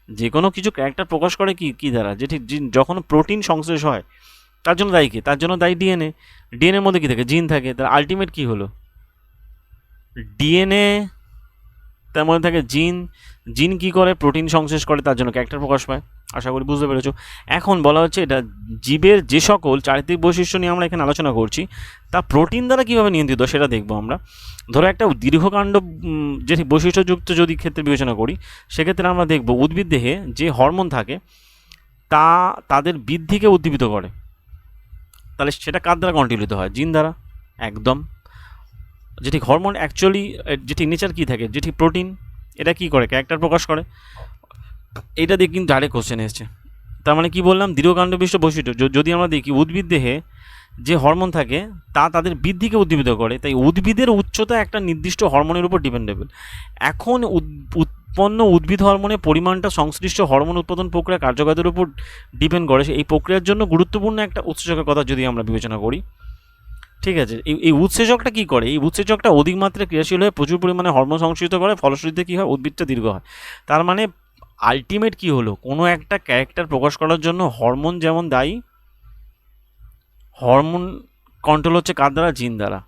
যে কোনো কিছু ক্যারেক্টার প্রকাশ করে কি দ্বারা, যেটি যখন প্রোটিন সংশ্লেষ হয় তার জন্য দায়ী কে? তার জন্য দায়ী ডিএনএ। ডিএনএর মধ্যে কী থাকে? জিন থাকে। তার আলটিমেট কী হলো? ডিএনএ, তার মধ্যে থাকে জিন। জিন কী করে? প্রোটিন সংশ্লেষ করে, তার জন্য ক্যারেক্টার প্রকাশ পায়। আশা করি বুঝতে পেরেছো। এখন বলা হচ্ছে এটা জীবের যে সকল চারিত্রিক বৈশিষ্ট্য নিয়ে আমরা এখানে আলোচনা করছি তা প্রোটিন দ্বারা কীভাবে নিয়ন্ত্রিত সেটা দেখবো আমরা। ধরো একটা দীর্ঘকাণ্ড যেটি বৈশিষ্ট্যযুক্ত যদি ক্ষেত্রে বিবেচনা করি, সেক্ষেত্রে আমরা দেখব উদ্ভিদ দেহে যে হরমোন থাকে তা তাদের বৃদ্ধিকে উদ্দীপিত করে। তাহলে সেটা কার দ্বারা কন্ট্রোলিত হয়? জিন দ্বারা। একদম। যেটি হরমোন অ্যাকচুয়ালি যেটি নেচার কী থাকে, যেটি প্রোটিন, এটা কী করে? ক্যারেক্টার প্রকাশ করে। এইটা দিয়ে কিন্তু ডাইরেক্ট কোশ্চেন এসছে। তার মানে কী বললাম? দীর্ঘকাণ্ডবিষ্ট বৈশিষ্ট্য যদি আমরা দেখি উদ্ভিদ দেহে যে হরমোন থাকে তা তাদের বৃদ্ধিকে উদ্দীপিত করে। তাই উদ্ভিদের উচ্চতা একটা নির্দিষ্ট হরমোনের উপর ডিপেন্ডেবল। এখন উৎপন্ন উদ্ভিদ হরমোনের পরিমাণটা সংশ্লিষ্ট হরমোন উৎপাদন প্রক্রিয়া কার্যকারিতার উপর ডিপেন্ড করে। এই প্রক্রিয়ার জন্য গুরুত্বপূর্ণ একটা উৎসেচকের কথা যদি আমরা বিবেচনা করি, ঠিক আছে। এই উৎসেচকটা কী করে? এই উৎসেচকটা অধিক মাত্রায় ক্রিয়াশীল হয়ে প্রচুর পরিমাণে হরমোন সংশ্লিষ্ট করে, ফলশ্রুতিতে কী হয়? উদ্ভিদটা দীর্ঘ হয়। তার মানে আলটিমেট কী হলো? কোনো একটা ক্যারেক্টার প্রকাশ করার জন্য হরমোন যেমন দায়ী, হরমোন কন্ট্রোল হচ্ছে কার দ্বারা? জিন দ্বারা।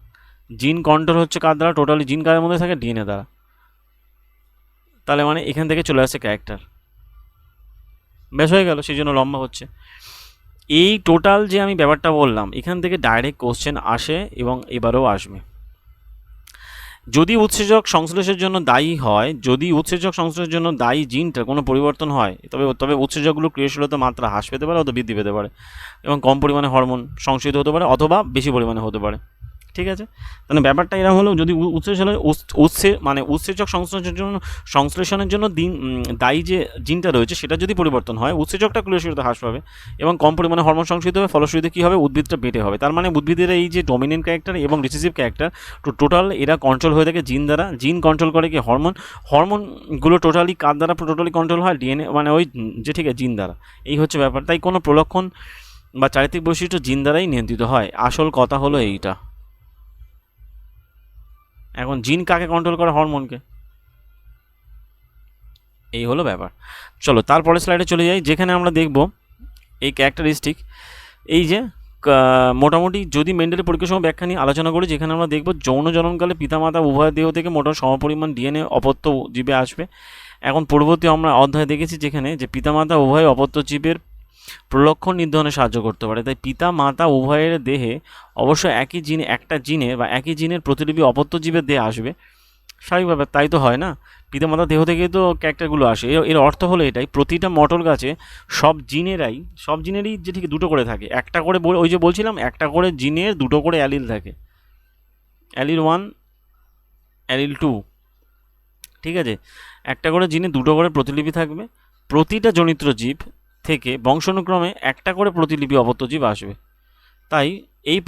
জিন কন্ট্রোল হচ্ছে কার দ্বারা? টোটালি জিন কারের মধ্যে থাকে? ডিএনএ দ্বারা। তাহলে মানে এখান থেকে চলে আসছে ক্যারেক্টার। বেশ হয়ে গেল, সেই জন্য লম্বা হচ্ছে। এই টোটাল যে আমি ব্যাপারটা বললাম, এখান থেকে ডাইরেক্ট কোশ্চেন আসে এবং এবারেও আসবে। যদি উৎসেচক সংশ্লেষের জন্য দায়ী হয়, যদি উৎসেচক সংশ্লেষের জন্য দায়ী জিনটা কোনো পরিবর্তন হয়, তবে উৎসেচকগুলো ক্রিয়াশীলতা মাত্রা হ্রাস পেতে পারে অথবা বৃদ্ধি পেতে পারে এবং কম পরিমাণে হরমোন সংশ্লিষ্ট হতে পারে অথবা বেশি পরিমাণে হতে পারে। ঠিক আছে, তাহলে ব্যাপারটা এরকম হলো, যদি উৎসেচক সংশ্লেষণের জন্য দায়ী যে জিনটা রয়েছে সেটা যদি পরিবর্তন হয়, উৎসেচকটা ক্রিয়াশীলতা হ্রাস পাবে এবং কম পরিমাণে হরমোন সংশ্লিষ্ট হবে, ফলশ্রুতিতে কী হবে? উদ্ভিদটা বেটে হবে। তার মানে উদ্ভিদের এই যে ডমিনেন্ট ক্যারেক্টার এবং রিসিসিভ ক্যারেক্টার টোটাল এরা কন্ট্রোল হয়ে থাকে জিন দ্বারা। জিন কন্ট্রোল করে কি? হরমোনগুলো টোটালি কার দ্বারা টোটালি কন্ট্রোল হয়? ডিএনএ, মানে ওই যে ঠিক আছে জিন দ্বারা। এই হচ্ছে ব্যাপার। তাই কোনো প্রলক্ষণ বা চারিত্রিক বৈশিষ্ট্য জিন দ্বারাই নিয়ন্ত্রিত হয়। আসল কথা হলো এইটা। এখন জিন কাকে কন্ট্রোল করে? হরমোনকে। এই হলো ব্যাপার। চলো তারপরে স্লাইডে চলে যাই, যেখানে আমরা দেখব এই ক্যারেক্টারিস্টিক, এই যে মোটামুটি যদি মেন্ডেলের পরীক্ষার সময় ব্যাখ্যা নিয়ে আলোচনা করি, যেখানে আমরা দেখব যৌন জননকালে পিতামাতা উভয় দেহ থেকে মোটামুটি সমপরিমাণ ডিএনএ অপত্য জীবে আসবে। এখন পূর্ববর্তী আমরা অধ্যায়ে দেখেছি যেখানে যে পিতামাতা উভয় অপত্য জীবের প্রলক্ষণ নির্ধারণে সাহায্য করতে পারে। তাই পিতা মাতা উভয়ের দেহে অবশ্য একই জিন, একটা জিনের বা একই জিনের প্রতিলিপি অপত্য জীবের দেহে আসবে। স্বাভাবিকভাবে তাই তো হয় না? পিতামাতার দেহ থেকে তো ক্যারেক্টারগুলো আসে। এর অর্থ হলো এটাই, প্রতিটা মটর গাছে সব জিনেরই যে ঠিক দুটো করে থাকে, একটা করে, ওই যে বলছিলাম একটা করে জিনের দুটো করে অ্যালিল থাকে, অ্যালিল 1, অ্যালিল 2, ঠিক আছে। একটা করে জিনে দুটো করে প্রতিলিপি থাকবে। প্রতিটা জনিত্র জীব থেকে বংশানুক্রমে একটা করে প্রতিলিপি অপত্য জীব আসবে। তাই এই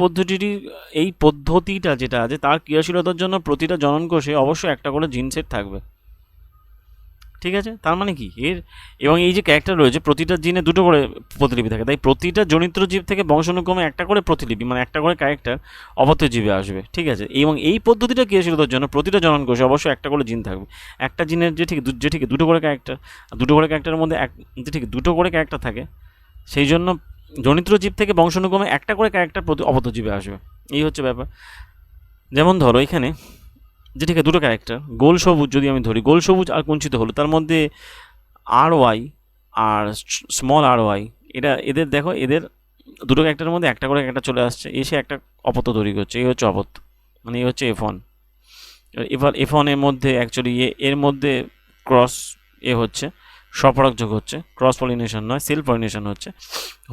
পদ্ধতিটা যেটা আছে তার ক্রিয়াশীলতার জন্য প্রতিটা জনন কোষে অবশ্যই একটা করে জিন সেট থাকবে। ঠিক আছে, তার মানে কি এবং এই যে ক্যারেক্টার রয়েছে প্রতিটা জিনে দুটো করে প্রতিলিপি থাকে। তাই প্রতিটা জনিত্র জীব থেকে বংশানুক্রমে একটা করে প্রতিলিপি, মানে একটা করে ক্যারেক্টার অপত্য জীবে আসবে। ঠিক আছে, এবং এই পদ্ধতিটা ক্রিয়াশীলতার জন্য প্রতিটা জনন কোষে অবশ্যই একটা করে জিন থাকবে। একটা জিনের যে ঠিক দুটো করে ক্যারেক্টারের মধ্যে দুটো করে ক্যারেক্টার থাকে, সেই জন্য জনিত্র জীব থেকে বংশানুক্রমে একটা করে ক্যারেক্টার অপত্য জীবে আসবে। এই হচ্ছে ব্যাপার। যেমন ধরো এখানে যে ঠিক দুটো ক্যারেক্টার গোল সবুজ যদি আমি ধরি, গোল সবুজ আর কুঞ্চিত হলো, তার মধ্যে RY আর স্মল RY, এদের দেখো, এদের দুটো ক্যারেক্টারের মধ্যে একটা করে ক্যারেক্টার চলে আসছে, এসে একটা অপত্য তৈরি করছে। এই হচ্ছে অপত্য, মানে এই হচ্ছে F1। এবার F1 এর মধ্যে অ্যাকচুয়ালি এর মধ্যে ক্রস হচ্ছে, স্বপরাগ যোগ হচ্ছে, ক্রস পলিনেশন নয়, সেলফ পলিনেশন হচ্ছে,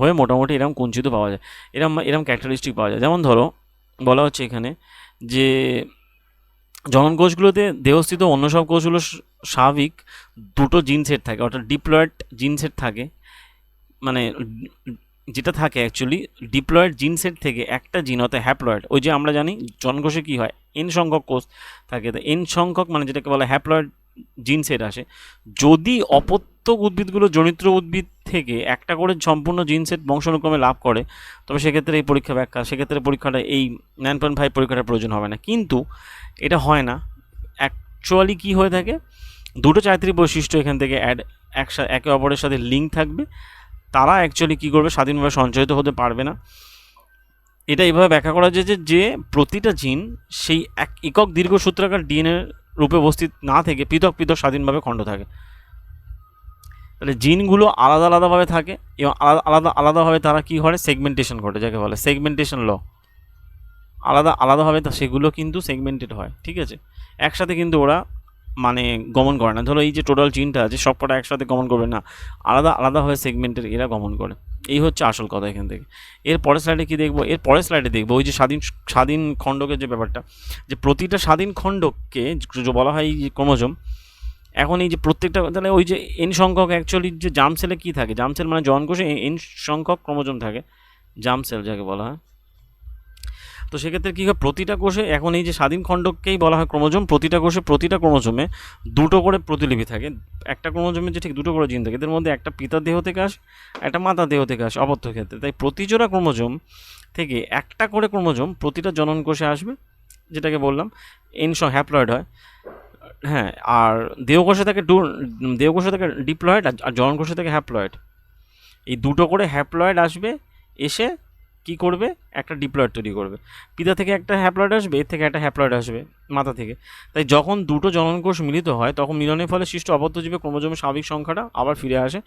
হয়ে মোটামুটি এরকম কুঞ্চিত পাওয়া যায়, এরকম ক্যারেক্টারিস্টিক পাওয়া যায়। যেমন ধরো বলা হচ্ছে এখানে যে জনন কোষগুলোতে দেহস্থিত অন্য সব কোষগুলো স্বাভাবিক দুটো জিন সেট থাকে, অর্থাৎ ডিপ্লয়েড জিন সেট থাকে, মানে যেটা থাকে অ্যাকচুয়ালি ডিপ্লয়েড জিন সেট থেকে একটা জিন, অর্থাৎ হ্যাপ্লয়েড। ওই যে আমরা জানি জনকোষে কী হয়, N সংখ্যক কোষ থাকে, তো N সংখ্যক মানে যেটাকে বলা হ্যাপ্লয়েড জিন সেট আসে। যদি অপত্য উদ্ভিদগুলো জনিত্র উদ্ভিদ থেকে একটা করে সম্পূর্ণ জিন সেট বংশানুক্রমে লাভ করে, তবে সেক্ষেত্রে এই সেক্ষেত্রে পরীক্ষাটা এই 9.5 পরীক্ষাটার প্রয়োজন হবে না। কিন্তু এটা হয় না। অ্যাকচুয়ালি কী হয়ে থাকে, দুটো চারিত্রিক বৈশিষ্ট্য এখান থেকে একে অপরের সাথে লিঙ্ক থাকবে, তারা অ্যাকচুয়ালি কী করবে, স্বাধীনভাবে সঞ্চারিত হতে পারবে না। এটা এইভাবে ব্যাখ্যা করা যায় যে প্রতিটা জিন সেই এক একক দীর্ঘসূত্রাকার ডিএনএ রূপে উপস্থিত না থেকে পৃথক পৃথক স্বাধীনভাবে খণ্ড থাকে। তাহলে জিনগুলো আলাদা আলাদাভাবে থাকে এবং আলাদাভাবে তারা কী করে, সেগমেন্টেশন ঘটে, যাকে বলে সেগমেন্টেশন ল। আলাদাভাবে সেগুলো কিন্তু সেগমেন্টেড হয়, ঠিক আছে। একসাথে কিন্তু ওরা মানে গমন করে না। ধরো এই যে টোটাল জিনটা আছে সবকটা একসাথে গমন করবে না, আলাদাভাবে সেগমেন্টেড এরা গমন করে। এই হচ্ছে আসল কথা এখান থেকে। এর পরের স্লাইডে কী দেখবো, এর পরের স্লাইডে দেখবো ওই যে স্বাধীন খণ্ডকের যে ব্যাপারটা, যে প্রতিটা স্বাধীন খণ্ডককে বলা হয় এই যে ক্রোমোজোম। এখন এই যে প্রত্যেকটা, তাহলে ওই যে এন সংখ্যক অ্যাকচুয়ালি যে জার্ম সেলে কী থাকে, জার্ম সেল মানে জনকোষে এন সংখ্যক ক্রোমোজোম থাকে, জার্ম সেল যাকে বলা হয়। তো সেক্ষেত্রে কী হয়, প্রতিটা কোষে এখন এই যে স্বাধীন খণ্ডককেই বলা হয় ক্রোমোজোম। প্রতিটা কোষে প্রতিটা ক্রোমোজোমে দুটো করে প্রতিলিপি থাকে। একটা ক্রোমোজোমে যে ঠিক দুটো করে জিন থাকে, এদের মধ্যে একটা পিতার দেহ থেকে আসে, একটা মাতার দেহ থেকে আসে অপত্য ক্ষেত্রে। তাই প্রতিজোড়া ক্রোমোজোম থেকে একটা করে ক্রোমোজোম প্রতিটা জনন কোষে আসবে, যেটাকে বললাম এন হ্যাপ্লয়েড হয়। হ্যাঁ, আর দেহকোষে থাকে ডিপ্লয়েড, আর জনন কোষে থাকে হ্যাপ্লয়েড। এই দুটো করে হ্যাপ্লয়েড আসবে, এসে কী করবে, একটা ডিপ্লয়েড তৈরি করবে। পিতা থেকে একটা হ্যাপ্লয়েড আসবে, এর থেকে একটা হ্যাপ্লয়েড আসবে মাথা থেকে। তাই যখন দুটো জননকোষ মিলিত হয় তখন মিলনের ফলে সৃষ্ট অপত্যজীবে ক্রোমোজোমের স্বাভাবিক সংখ্যাটা আবার ফিরে আসে।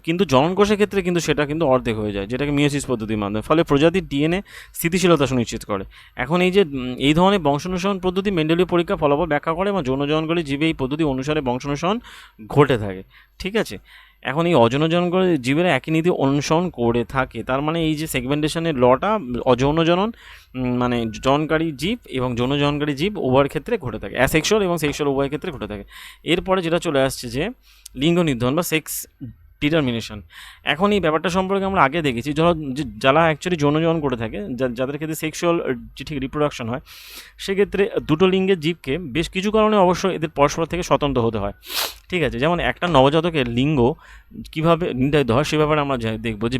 কিন্তু জননকোষের ক্ষেত্রে কিন্তু সেটা কিন্তু অর্ধেক হয়ে যায়, যেটাকে মিয়োসিস পদ্ধতির মাধ্যমে। ফলে প্রজাতির ডিএনএ স্থিতিশীলতা সুনিশ্চিত করে। এখন এই যে এই ধরনের বংশানুসরণ পদ্ধতি মেন্ডেলীয় পরীক্ষা ফলাফল ব্যাখ্যা করে এবং যৌনজননকারী জীবে এই পদ্ধতি অনুসারে বংশানুসরণ ঘটে থাকে, ঠিক আছে। এখন এই অযৌনজননকারী জীবেরা একই নীতি অনুসরণ করে থাকে। তার মানে এই যে সেগমেন্টেশনের লটা অযৌনজনন মানে জননকারী জীব এবং যৌনজননকারী জীব উভয়ের ক্ষেত্রে ঘটে থাকে, অ্যাসেক্সুয়াল এবং সেক্সুয়াল উভয়ের ক্ষেত্রে ঘটে থাকে। এরপরে যেটা চলে আসছে যে লিঙ্গ নির্ধারণ বা সেক্স ডিটারমিনেশন। এখন এই ব্যাপারটা সম্পর্কে আমরা আগে দেখেছি, ধরো যারা অ্যাকচুয়ালি যৌনজনন করে থাকে, যাদের ক্ষেত্রে সেক্সুয়াল যে ঠিক রিপ্রোডাকশন হয়, সেক্ষেত্রে দুটো লিঙ্গের জীবকে বেশ কিছু কারণে অবশ্যই এদের পরস্পর থেকে স্বতন্ত্র হতে হয়, ঠিক আছে। যেমন একটা নবজাতকের লিঙ্গ কীভাবে নির্ধারিত হয় সে ব্যাপারে আমরা দেখব যে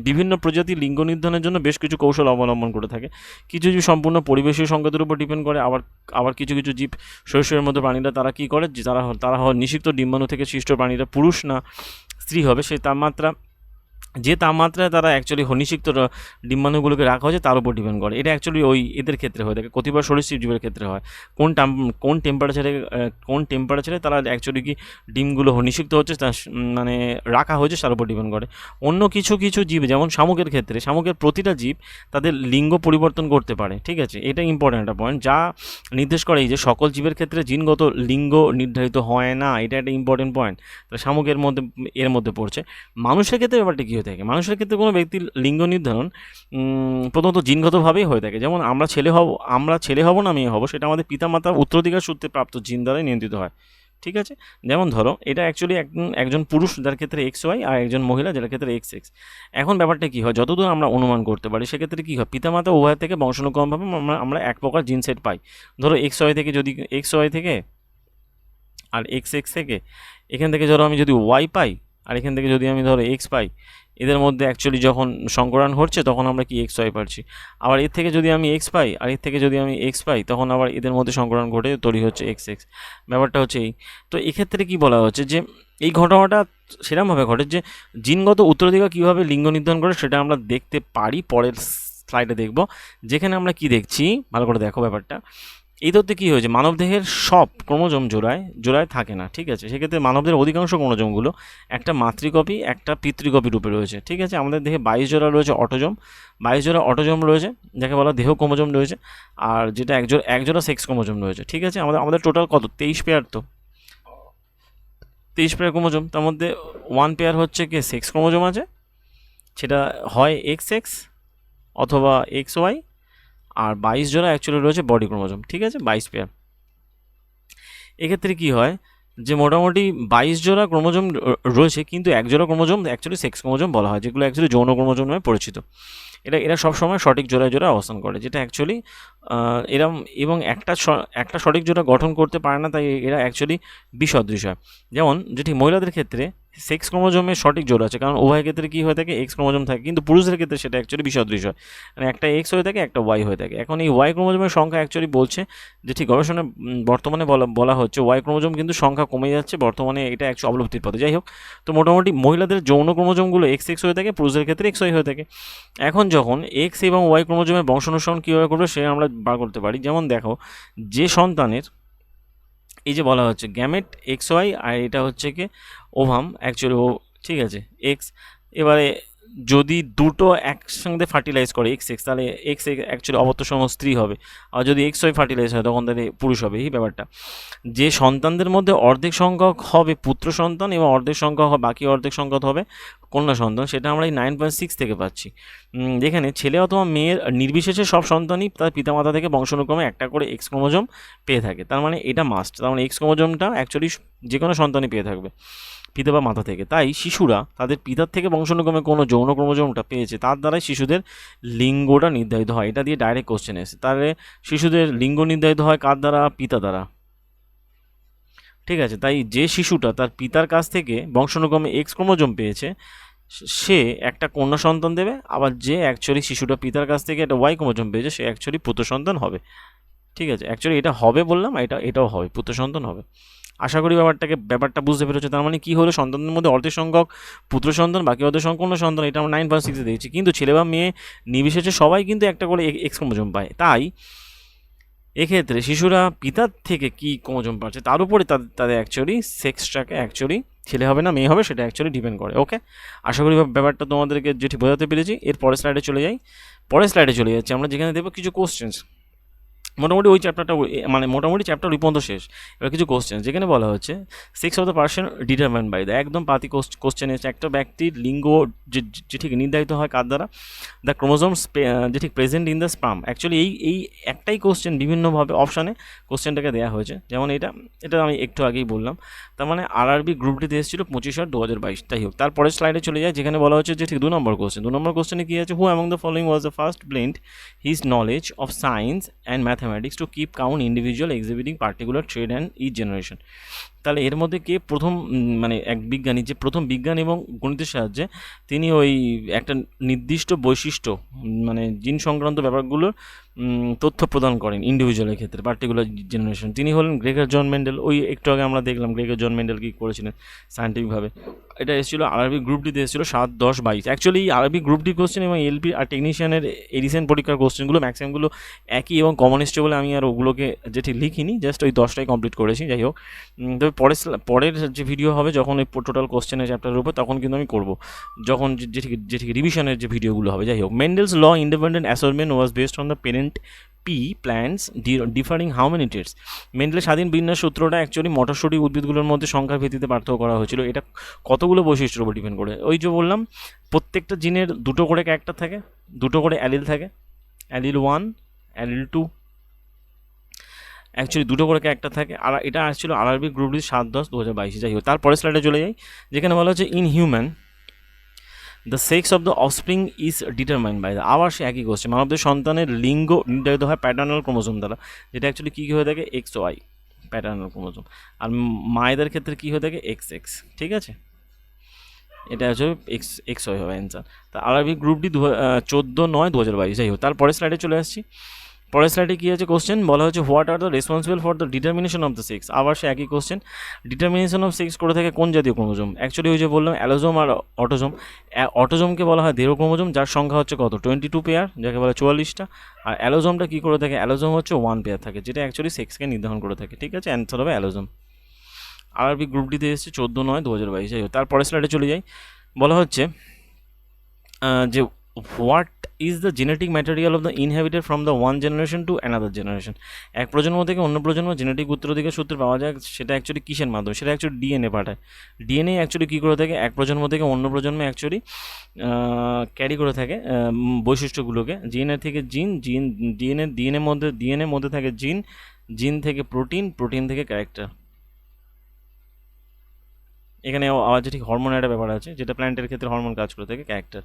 বিভিন্ন প্রজাতির লিঙ্গ নির্ধারণের জন্য বেশ কিছু কৌশল অবলম্বন করে থাকে। কিছু জীব সম্পূর্ণ পরিবেশীয় সংকেতের উপর ডিপেন্ড করে, আবার কিছু জীব শৈশবের মধ্যে প্রাণীরা তারা কী করে, যে তারা নিষিক্ত ডিম্বাণু থেকে সৃষ্ট প্রাণীরা পুরুষ না স্ত্রী হবে, সেই তাপমাত্রায় তারা অ্যাকচুয়ালি নিষিক্ত ডিম্বাণুগুলোকে রাখা হয়েছে তার উপর ডিপেন্ড করে। এটা অ্যাকচুয়ালি ওই এদের ক্ষেত্রে হয়ে থাকে, কতিপয় সরীসৃপ জীবের ক্ষেত্রে হয়। কোন টেম্পারেচারে তারা অ্যাকচুয়ালি কি ডিমগুলো নিষিক্ত হচ্ছে তা মানে রাখা হয়েছে তার উপর ডিপেন্ড করে। অন্য কিছু জীব যেমন শামুকের ক্ষেত্রে, শামুকের প্রতিটা জীব তাদের লিঙ্গ পরিবর্তন করতে পারে, ঠিক আছে। এটা ইম্পর্ট্যান্ট একটা পয়েন্ট, যা নির্দেশ করে এই যে সকল জীবের ক্ষেত্রে জিনগত লিঙ্গ নির্ধারিত হয় না। এটা একটা ইম্পর্টেন্ট পয়েন্ট, তাহলে শামুকের এর মধ্যে পড়ছে। মানুষের ক্ষেত্রে ব্যাপারটা কী হয়ে থাকে, মানুষের ক্ষেত্রে কোনো ব্যক্তির লিঙ্গ নির্ধারণ প্রথমত জিনগতভাবেই হয়ে থাকে। যেমন আমরা ছেলে হব না মেয়ে হব, সেটা আমাদের পিতামাতা উত্তরাধিকার সূত্রে প্রাপ্ত জিন দ্বারাই নিয়ন্ত্রিত হয়, ঠিক আছে। যেমন ধরো এটা অ্যাকচুয়ালি একজন পুরুষ যার ক্ষেত্রে XY আর একজন মহিলা যার ক্ষেত্রে XX। এখন ব্যাপারটা কী হয়, যতদূর আমরা অনুমান করতে পারি সেক্ষেত্রে কী হয়, পিতামাতা উভয় থেকে বংশানুক্রমভাবে আমরা এক প্রকার জিন সেট পাই। ধরো XY থেকে যদি XY থেকে আর XX থেকে, এখান থেকে ধরো আমি যদি Y পাই আর এখান থেকে যদি আমি ধরো X পাই, এদের মধ্যে অ্যাকচুয়ালি যখন সংকরণ হচ্ছে তখন আমরা কি XY পাচ্ছি। আবার এর থেকে যদি আমি X পাই আর এর থেকে যদি আমি X পাই, তখন আবার এদের মধ্যে সংকরণ ঘটে তৈরি হচ্ছে XX। ব্যাপারটা হচ্ছে এই। তো এক্ষেত্রে কি বলা হচ্ছে যে এই ঘটনাটা সেরকমভাবে ঘটে যে জিনগত উত্তরাধিকার কীভাবে লিঙ্গ নির্ধারণ করে সেটা আমরা দেখতে পারি পরের স্লাইডে দেখব, যেখানে আমরা কি দেখছি ভালো করে দেখো ব্যাপারটা। এই তথ্যে কী হয়েছে, মানবদেহের সব ক্রোমোজোম জোড়ায় থাকে না, ঠিক আছে। সেক্ষেত্রে মানবদেহের অধিকাংশ ক্রোমোজোমগুলো একটা মাতৃকপি একটা পিতৃকপি রূপে রয়েছে, ঠিক আছে। আমাদের দেহে 22 জোড়া রয়েছে অটোজোম, 22 জোড়া অটোজোম রয়েছে যাকে বলা দেহ ক্রোমোজোম রয়েছে, আর যেটা এক জোড়া সেক্স ক্রোমোজোম রয়েছে, ঠিক আছে। আমাদের টোটাল কত, 23 পেয়ার, তো 23 পেয়ার ক্রোমোজোম। তার মধ্যে 1 পেয়ার হচ্ছে কি সেক্স ক্রোমোজোম আছে, সেটা হয় XX অথবা XY, আর 22 জোড়া অ্যাকচুয়ালি রয়েছে বডি ক্রোমোজোম, ঠিক আছে, 22 পেয়ার। এক্ষেত্রে কী হয় যে মোটামুটি 22 জোড়া ক্রোমোজোম রয়েছে, কিন্তু এক জোড়া ক্রোমোজোম অ্যাকচুয়ালি সেক্স ক্রোমোজোম বলা হয়, যেগুলো অ্যাকচুয়ালি যৌন ক্রোমোজোম নামে পরিচিত। এরা সবসময় সঠিক জোড়ায় অবস্থান করে, যেটা অ্যাকচুয়ালি এরম, এবং একটা সঠিক জোড়া গঠন করতে পারে না, তাই এরা অ্যাকচুয়ালি বিসদৃশ হয়। যেমন যেটি মহিলাদের ক্ষেত্রে সেক্স ক্রোমোজোমের সঠিক জোর আছে, কারণ উভয় ক্ষেত্রে কী হয়ে থাকে, এক্স ক্রোমোজোম থাকে, কিন্তু পুরুষের ক্ষেত্রে সেটা অ্যাকচুয়ালি বিসদৃশ হয়, মানে একটা এক্স হয়ে থাকে একটা ওয়াই হয়ে থাকে। এখন এই ওয়াই ক্রোমোজোমের সংখ্যা অ্যাকচুয়ালি বলছে যে ঠিক গবেষণায় বর্তমানে বলা হচ্ছে ওয়াই ক্রোমোজোম কিন্তু সংখ্যা কমে যাচ্ছে বর্তমানে, এটা অ্যাকচুয়ালি অবলুপ্তির পথে। যাই হোক, তো মোটামুটি মহিলাদের যৌন ক্রোমোজোমগুলো এক্স এক্স হয়ে থাকে, পুরুষের ক্ষেত্রে এক্স ওয়াই হয়ে থাকে। এখন যখন এক্স এবং ওয়াই ক্রোমোজোমের বংশানুসরণ কীভাবে করবে সে আমরা বার করতে পারি। যেমন দেখো, যে সন্তানের এই যে বলা হচ্ছে গ্যামেট এক্স ওয়াই, আর এটা হচ্ছে কি ওভাম অ্যাকচুয়ালি ও, ঠিক আছে এক্স। এবারে যদি দুটো একসঙ্গে ফার্টিলাইজ করে এক্স এক্স, তাহলে এক্স অ্যাকচুয়ালি অবত্যসম স্ত্রী হবে, আর যদি এক্স ওয়াই ফার্টিলাইজ হয় তখন তাহলে পুরুষ হবে। এই ব্যাপারটা, যে সন্তানদের মধ্যে অর্ধেক সংখ্যক হবে পুত্র সন্তান এবং অর্ধেক সংখ্যক বাকি অর্ধেক সংখ্যক হবে কন্যা সন্তান, সেটা আমরা এই 9.6 থেকে পাচ্ছি। যেখানে ছেলে অথবা মেয়ের নির্বিশেষে সব সন্তানই তার পিতামাতা থেকে বংশানুক্রমে একটা করে এক্স ক্রোমোজোম পেয়ে থাকে। তার মানে এটা মাস্ট, তার মানে এক্স ক্রোমোজোমটা অ্যাকচুয়ালি যে কোনো সন্তানই পেয়ে থাকবে পিতা বা মাতা থেকে। তাই শিশুরা তাদের পিতার থেকে বংশানুক্রমে কোনো যৌন ক্রোমোজোমটা পেয়েছে, তার দ্বারাই শিশুদের লিঙ্গটা নির্ধারিত হয়। এটা দিয়ে ডাইরেক্ট কোশ্চেন এসে, তাহলে শিশুদের লিঙ্গ নির্ধারিত হয় কার দ্বারা, পিতা দ্বারা, ঠিক আছে। তাই যে শিশুটা তার পিতার কাছ থেকে বংশানুক্রমে এক্স ক্রোমোজোম পেয়েছে সে একটা কন্যা সন্তান দেবে, আবার যে অ্যাকচুয়ালি শিশুটা পিতার কাছ থেকে একটা ওয়াই ক্রোমোজোম পেয়েছে সে অ্যাকচুয়ালি পুত্র সন্তান হবে, ঠিক আছে। অ্যাকচুয়ালি এটা হবে বললাম, এটাও হবে, পুত্র সন্তান হবে। আশা করি ব্যাপারটা বুঝতে পেরেছো। তার মানে কী হলো, সন্তানদের মধ্যে অর্ধেক সংখ্যক পুত্র সন্তান বাকি অর্ধেক সংখ্যক কন্যা সন্তান, এটা আমরা 9.6 দিয়েছি, কিন্তু ছেলে বা মেয়ে নির্বিশেষে সবাই কিন্তু একটা করে এক্স ক্রোমোজোম পায়। তাই এক্ষেত্রে শিশুরা পিতার থেকে কী ক্রোমোজোম পাচ্ছে তার উপরে তাদের অ্যাকচুয়ালি সেক্সটাকে অ্যাকচুয়ালি ছেলে হবে না মেয়ে হবে সেটা অ্যাকচুয়ালি ডিপেন্ড করে। ওকে, আশা করি ব্যাপারটা তোমাদেরকে যেটি বোঝাতে পেরেছি। এর পরের স্লাইডে চলে যাই। পরের স্লাইডে চলে যাচ্ছি আমরা, যেখানে দেবো কিছু কোশ্চেন্স। মোটামুটি ওই চ্যাপ্টারটা মানে মোটামুটি চ্যাপ্টার ওই পর্যন্ত শেষ। এবার কিছু কোশ্চেন যেখানে বলা হচ্ছে sex of the person determine by the, একদম পাতি কোশ্চেন এসে একটা ব্যক্তির লিঙ্গ যে ঠিক নির্ধারিত হয় কার দ্বারা, দ্য ক্রোমোজোমস যে ঠিক present in the sperm. Actually এই একটাই কোশ্চেন বিভিন্নভাবে অপশানে কোশ্চেনটাকে দেওয়া হয়েছে, যেমন এটা আমি একটু আগেই বললাম। তার মানে আরআরবি গ্রুপটিতে এসেছিল 25/2022। তাই হোক, তারপরে স্লাইডে চলে যায় যেখানে বলা হচ্ছে যে ঠিক 2 নম্বর কোশ্চেনে কী আছে, who among the following was the first blend his knowledge of science and mathematics to keep count individual exhibiting particular trade and each generation. তাহলে এর মধ্যে কে প্রথম মানে এক বিজ্ঞানী যে প্রথম বিজ্ঞান এবং গণিতের সাহায্যে তিনি ওই একটা নির্দিষ্ট বৈশিষ্ট্য মানে জিন সংক্রান্ত ব্যাপারগুলোর তথ্য প্রদান করেন ইন্ডিভিজুয়ালের ক্ষেত্রে পার্টিকুলার জেনারেশন, তিনি হলেন গ্রেগর জন মেন্ডেল। ওই একটু আগে আমরা দেখলাম গ্রেগর জন মেন্ডেল কী করেছিলেন সায়েন্টিফিকভাবে। এটা এসেছিলো আরবি গ্রুপ ডিতে, এসেছিলো 7, 10, 22। অ্যাকচুয়ালি আরবি গ্রুপ ডি কোশ্চেন এবং এলপি আর টেকনিশিয়ানের এই রিসেন্ট পরীক্ষার কোশ্চেনগুলো ম্যাক্সিমামগুলো একই এবং কমন এসছে বলে আমি আর ওগুলোকে যেটি লিখিনি, জাস্ট ওই 10টাই কমপ্লিট করেছি। যাই হোক, তবে পরের যে ভিডিও হবে যখন ওই টোটাল কোশ্চেনের চ্যাপ্টারের উপর তখন কিন্তু আমি করবো, যখন যে ঠিক রিভিশনের যে ভিডিওগুলো হবে। যাই হোক, Mendel's law independent assessment was based on the parent P plants differing how many trades. মেন্ডেলের স্বাধীন বিন্যাস সূত্রটা অ্যাকচুয়ালি মটরশুঁটি উদ্ভিদগুলোর মধ্যে সংখ্যার ভিত্তিতে পার্থক্য করা হয়েছিল। এটা কতগুলো বৈশিষ্ট্যের উপর ডিপেন্ড করে, ওই যে বললাম প্রত্যেকটা জিনের দুটো করে ক্যারেক্টার থাকে, দুটো করে অ্যালিল থাকে, অ্যালিল 1, অ্যালিল 2, অ্যাকচুয়ালি দুটো করে ক্যারেক্টার থাকে। আর এটা আসছিল আরআরবি গ্রুপ ডি 7/10/2022। যাই হোক, তারপরে স্লাইডে চলে যাই যেখানে বলা হচ্ছে in human the sex of the offspring is determined by the, আবার সে একই কোশ্চেন, মানবদের সন্তানের লিঙ্গ নির্ধারিত হয় প্যাটার্নাল ক্রোমোজোম দ্বারা, যেটা অ্যাকচুয়ালি কী হয়ে থাকে এক্স ওয়াই প্যাটার্নাল ক্রোমোজোম, আর মায়েদের ক্ষেত্রে কী হয়ে থাকে এক্স এক্স, ঠিক আছে। এটা হচ্ছে এক্স ওয়াই হবে অ্যান্সার। তা আরআরবি গ্রুপ ডি 14/9/2022। যাই হোক, তারপরে স্লাইডে চলে আসছি। পরের স্লাইডে কী আছে কোশ্চেন, বলা হচ্ছে what are the responsible for the determination of the sex. আবার সে একই কোশ্চেন, ডিটারমিনেশন অফ সেক্স করে থাকে কোন জাতীয় ক্রোমোজোম। অ্যাকচুয়ালি ওই যে বললাম অ্যালোজোম আর অটোজোম। অটোজোমকে বলা হয় দেড় ক্রোমোজোম, যার সংখ্যা হচ্ছে কত 22 পেয়ার, যাকে বলে 44টা। আর অ্যালোজোমটা কী করে থাকে, অ্যালোজোম হচ্ছে 1 পেয়ার থাকে, যেটা অ্যাকচুয়ালি সেক্সকে নির্ধারণ করে থাকে, ঠিক আছে। অ্যান্সার হবে অ্যালোজোম। আরআরবি গ্রুপ ডিতে এসেছে 14/9/2022। যাই হোক, তার পরের স্লাইডে চলে যাই। বলা হচ্ছে যে what is the genetic material of the inhabited from the one generation to another generation. এক প্রজন্ম থেকে অন্য প্রজন্ম জেনেটিক উত্তরাধিকার সূত্রে পাওয়া যায়, সেটা অ্যাকচুয়ালি কিসের মাধ্যমে, সেটা অ্যাকচুয়ালি ডিএনএ পাঠায়। ডিএনএ অ্যাকচুয়ালি কী করে থাকে এক প্রজন্ম থেকে অন্য প্রজন্মে অ্যাকচুয়ালি ক্যারি করে থাকে বৈশিষ্ট্যগুলোকে, জিএনএ থেকে জিন ডিএনএ মধ্যে থাকে জিন থেকে প্রোটিন থেকে ক্যারেক্টার। এখানে আবার যে ঠিক হরমোন একটা ব্যাপার আছে, যেটা প্ল্যান্টের ক্ষেত্রে হরমোন কাজ করে থাকে ক্যারেক্টার।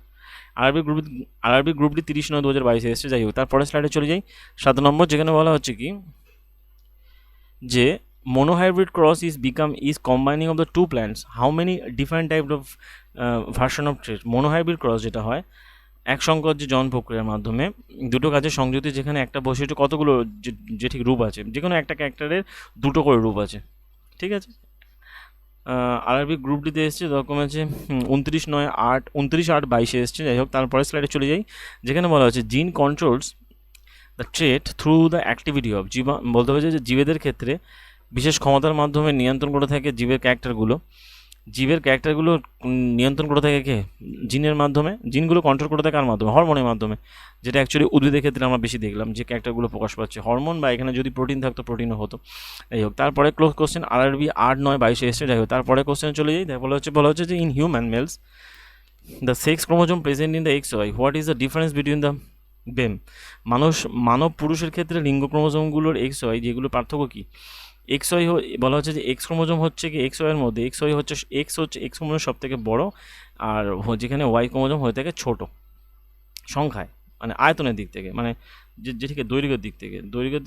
আরআরবি গ্রুপ ডি 30/9/2022 এসেছে। যাই হোক, তারপরে স্লাইডে চলে যাই 7 নম্বর, যেখানে বলা হচ্ছে কি যে monohybrid cross is combining of the two plants. How many different type of version of trait? monohybrid cross যেটা হয় এক সংকর যে জন প্রক্রিয়ার মাধ্যমে দুটো কাজের সংযুক্তি, যেখানে একটা বৈশিষ্ট্য কতগুলো যে ঠিক রূপ আছে, যে কোনো একটা ক্যারেক্টারের দুটো করে রূপ আছে, ঠিক আছে। আরআরবি গ্রুপ ডিতে এসছে, রকম আছে 29/8 এসছে, যাই হোক তারপরে স্লাইডে চলে যাই, যেখানে বলা হচ্ছে gene controls the trait through the activity of জীবা, বলতে হয়েছে যে জীবেদের ক্ষেত্রে বিশেষ ক্ষমতার মাধ্যমে নিয়ন্ত্রণ করে থাকে জীবের ক্যারেক্টারগুলো নিয়ন্ত্রণ করে থাকে কে? জিনের মাধ্যমে। জিনগুলো কন্ট্রোল করে থাকে কার মাধ্যমে? হরমোনের মাধ্যমে, যেটা অ্যাকচুয়ালি উদ্ভিদের ক্ষেত্রে আমরা বেশি দেখলাম যে ক্যারেক্টারগুলো প্রকাশ পাচ্ছে হরমোন, বা এখানে যদি প্রোটিন থাকতো প্রোটিনও হতো। যাই হোক তারপরে ক্লোজ কোশ্চেন আরআরবি 8/9-22 এসছে। যাই হোক তারপরে কোশ্চেনে চলে যাই, বলা হচ্ছে যে in human males the sex chromosome present in the XY, what is the difference between the them? মানব পুরুষের ক্ষেত্রে লিঙ্গ ক্রোমোজোমগুলোর XY যেগুলো পার্থক্য কী? XY বলা হচ্ছে যে এক্স ক্রোমোজোম হচ্ছে কি XY এর মধ্যে XY হচ্ছে এক্স ক্রোমোজোম সব থেকে বড়, আর যেখানে Y ক্রোমোজোম হয়ে থাকে ছোট সংখ্যায়, মানে আয়তনের দিক থেকে, মানে যে ঠিক দৈর্ঘ্যের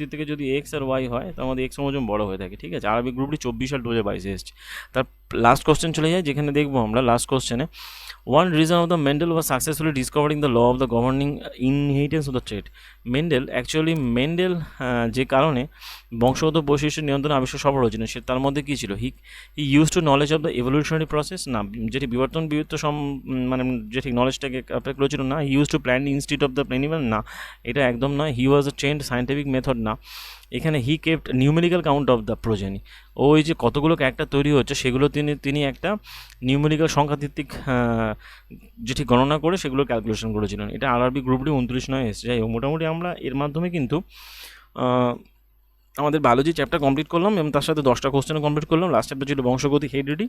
দিক থেকে যদি এক্স আর ওয়াই হয় তার মধ্যে এক্স ক্রোমোজোম বড় হয়ে থাকে, ঠিক আছে। আরবি গ্রুপটি 24/2022 এসছে। তার লাস্ট কোশ্চেন চলে যায়, যেখানে দেখবো আমরা লাস্ট কোশ্চেনে one reason of the Mendel was successfully discovering the law of the governing inheritance of the trait. Mendel যে কারণে বংশগত বৈশিষ্ট্য নিয়ন্ত্রণ আবিষ্কার সফল হয়েছিল, সে তার মধ্যে কী ছিল? হি use to knowledge of the evolutionary process, না যেটি বিবর্তন মানে যে ঠিক নলেজটাকে অ্যাপ্লাই করেছিল, না he use to plan institute of the plant animal, না এটা একদম নয়। He was a trend scientific method, না এখানে he kept numerical count of the progeny. ওই যে কতগুলো ক্যারেক্টার তৈরি হচ্ছে সেগুলো তিনি একটা নিউমেরিক্যাল সংখ্যাভিত্তিক যেটি গণনা করে সেগুলো ক্যালকুলেশন করেছিলেন। এটা আরআরবি গ্রুপটি 29/9 এসছে। যাই হোক মোটামুটি আমরা এর মাধ্যমে কিন্তু আমাদের বায়োলজি চ্যাপ্টার কমপ্লিট করলাম, এবং তার সাথে 10টা কোশ্চেনও কমপ্লিট করলাম। লাস্ট চ্যাপ্টার ছিল বংশগতি হেরিডিটি,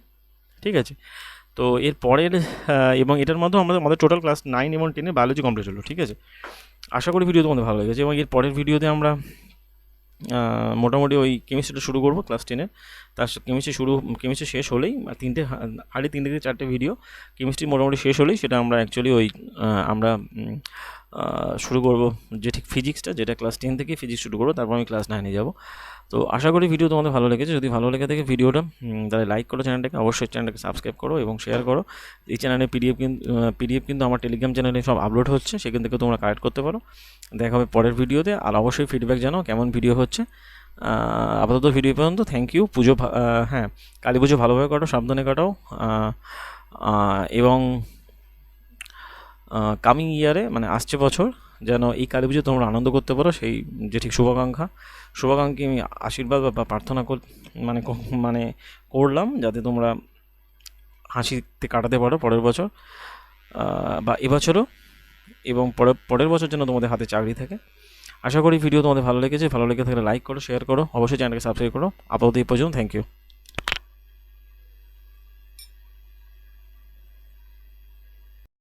ঠিক আছে। তো এর পরের এবং এটার মাধ্যমে আমাদের টোটাল ক্লাস 9 এবং 10 বায়োলজি কমপ্লিট হলো, ঠিক আছে। আশা করি ভিডিও তোমাদের ভালো লেগেছে, এবং এর পরের ভিডিওতে আমরা মোটামুটি ওই কেমিস্ট্রিটা শুরু করবো ক্লাস 10-এর। তার কেমিস্ট্রি শেষ হলেই 3 থেকে 4টে ভিডিও কেমিস্ট্রি মোটামুটি শেষ হলেই সেটা আমরা অ্যাকচুয়ালি আমরা শুরু করব যে ঠিক ফিজিক্সটা, যেটা ক্লাস 10 থেকে ফিজিক্স শুরু করবো, তারপর আমি ক্লাস 9-এ যাবো। তো আশা করি ভিডিও তোমাদের ভালো লেগেছে। যদি ভালো লেগে থাকে ভিডিওটা তাহলে লাইক করো, চ্যানেলটাকে অবশ্যই চ্যানেলটাকে সাবস্ক্রাইব করো এবং শেয়ার করো। এই চ্যানেলে পিডিএফ কিন্তু আমার টেলিগ্রাম চ্যানেলে সব আপলোড হচ্ছে, সেখান থেকে তোমরা কালেক্ট করতে পারো। দেখা হবে পরের ভিডিওতে, আর অবশ্যই ফিডব্যাক জানাও কেমন ভিডিও হচ্ছে। আপাতত ভিডিও পর্যন্ত, থ্যাংক ইউ। হ্যাঁ, কালী পুজো ভালোভাবে কাটাও, সাবধানে কাটাও, এবং কামিং ইয়ারে মানে আসছে বছর যেন এই কালী পুজো তোমরা আনন্দ করতে পারো, সেই যে ঠিক শুভাকাঙ্ক্ষী আমি আশীর্বাদ বা প্রার্থনা মানে করলাম, যাতে তোমরা হাসিতে কাটাতে পারো পরের বছর বা এবছরও, এবং পরের বছর যেন তোমাদের হাতে চাকরি থাকে। আশা করি ভিডিও তোমাদের ভালো লেগেছে। ভালো লেগে থাকলে লাইক করো, শেয়ার করো, অবশ্যই চ্যানেলকে সাবস্ক্রাইব করো। আপাতত এই পর্যন্ত, থ্যাংক ইউ।